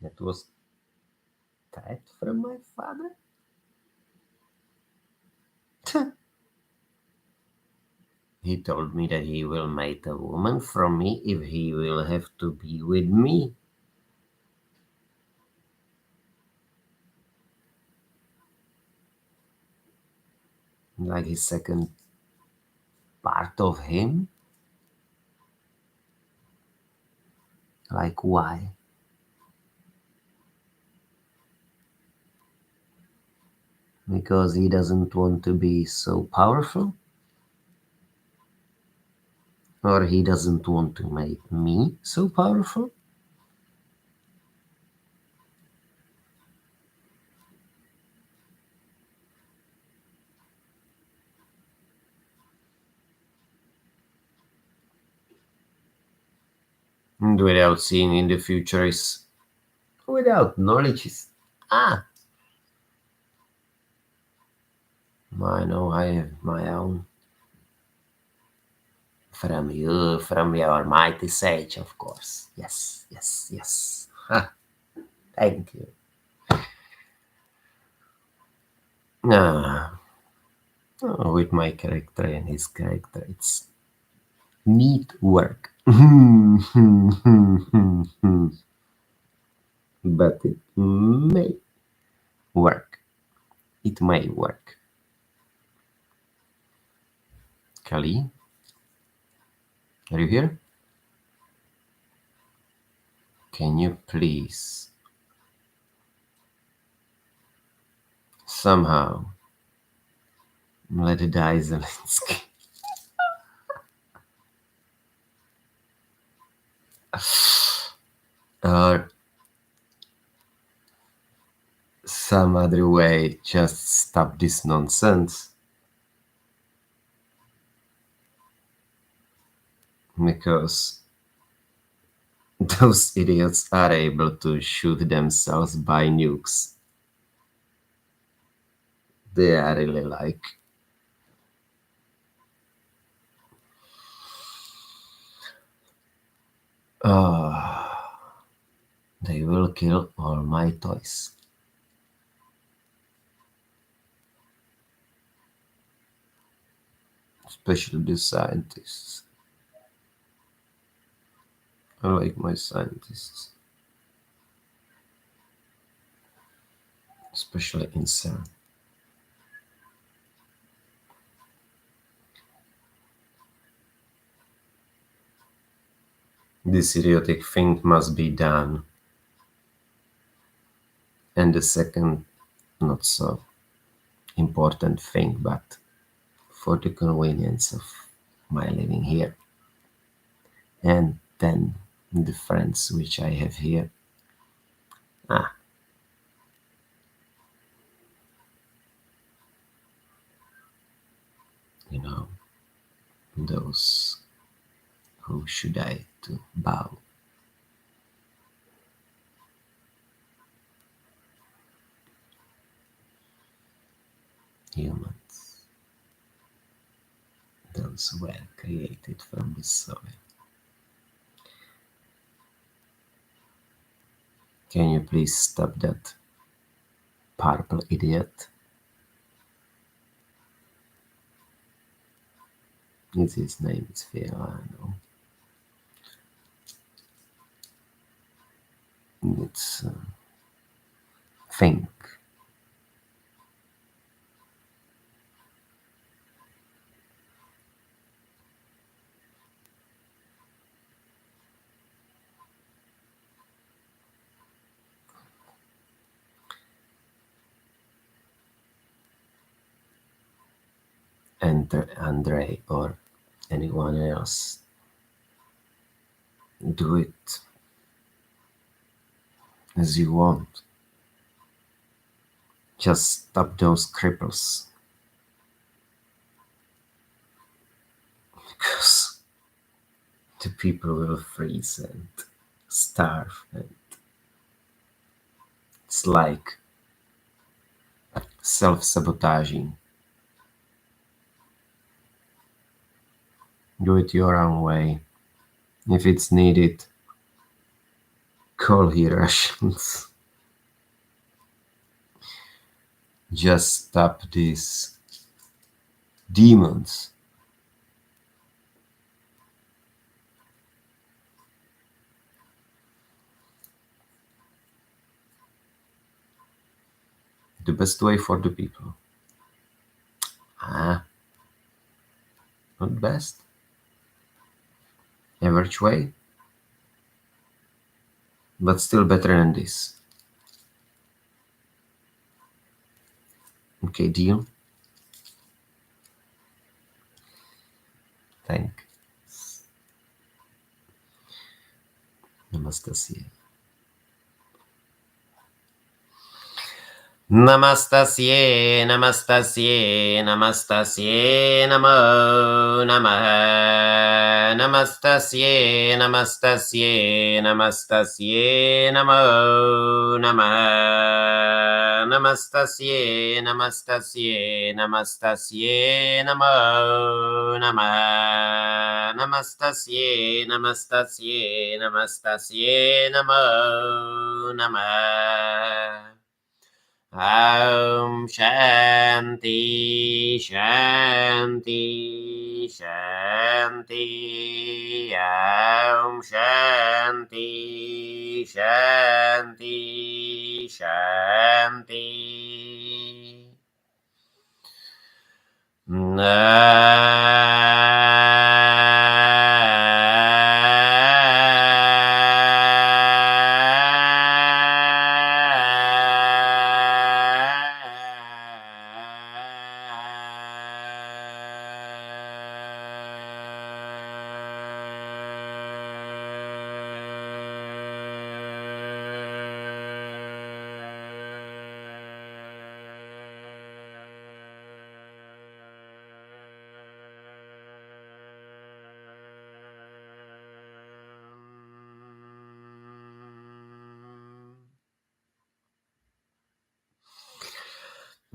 That was that from my father? He told me that he will make a woman from me if he will have to be with me. Like his second part of him? Like why? Because he doesn't want to be so powerful? Or he doesn't want to make me so powerful? And without seeing in the future is without knowledge is I know I have my own from you, from your mighty sage, of course. Yes, yes, yes. Ha, thank you. With my character and his character, it's neat work. But it may work. It may work. Kali, are you here? Can you please somehow let it die Zelensky? Or some other way, just stop this nonsense. Because those idiots are able to shoot themselves by nukes. They are really like they will kill all my toys. Especially the scientists. I like my scientists. Especially in CERN. This idiotic thing must be done. And the second, not so important thing, but for the convenience of my living here. And then the friends which I have here. those who should I to bow. Humans, those who were created from the soil. Can you please stop that purple idiot? His name is Fiorano. It's think. Enter Andre or anyone else. Do it as you want. Just stop those cripples. Because the people will freeze and starve, and it's like self-sabotaging. Do it your own way. If it's needed, call here Russians. Just stop these demons. The best way for the people. Not best. Average way. But still better than this. Okay, deal? Thanks. Namaste. Namastasye, namastasye, namastasye, namo namaha. Namastasye, namastasye, namastasye, namo namaha. Namastasye, namastasye, namastasye, namo namaha. Namastasye, namastasye, namastasye, namo namaha. Om Shanti Shanti Shanti. Om Shanti Shanti Shanti.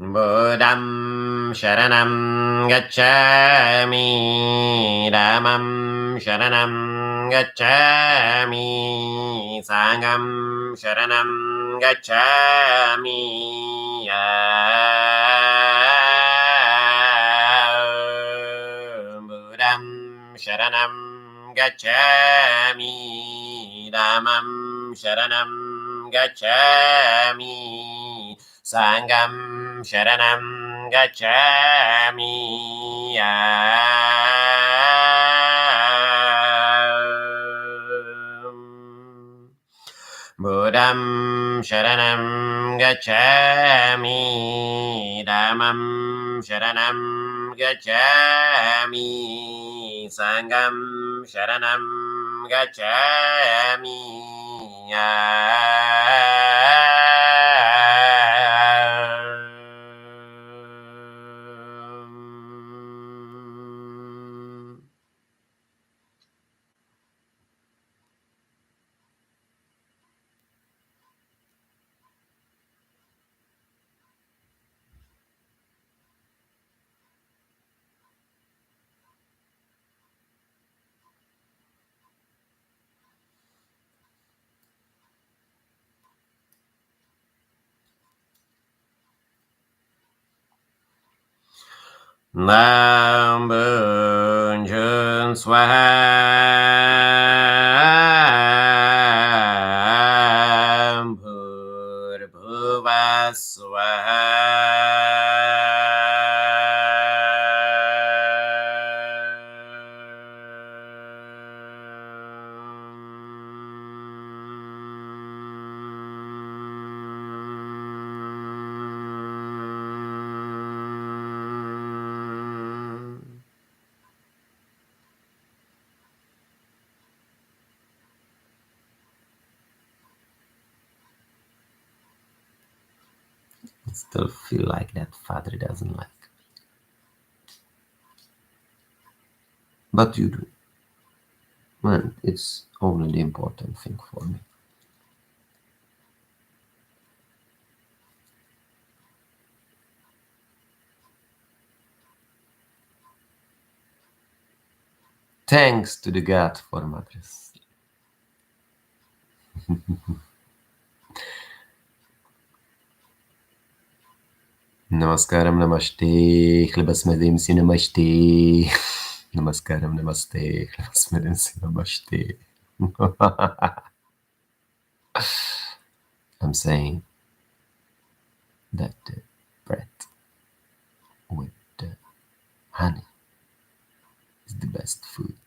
Buddham Sharanam Gacchami, Dhammam Sharanam Gacchami, Sangham Sharanam Gacchami. Buddham Sharanam Gacchami, Dhammam Sharanam Gacchami, Sangham Sharanam Gacchami. Buddham Sharanam Gacchami, Dhammam Sharanam Gacchami, Sangham Sharanam Gacchami. Nam Bun Jun Swam Bhur Bhuva I still feel like that father doesn't like me. But you do. And it's only the important thing for me. Thanks to the God for mothers. Namaskaram, namaste, chlebasmedem si namaste. Namaskaram, namaste, chlebasmedem si namaste. I'm saying that the bread with the honey is the best food.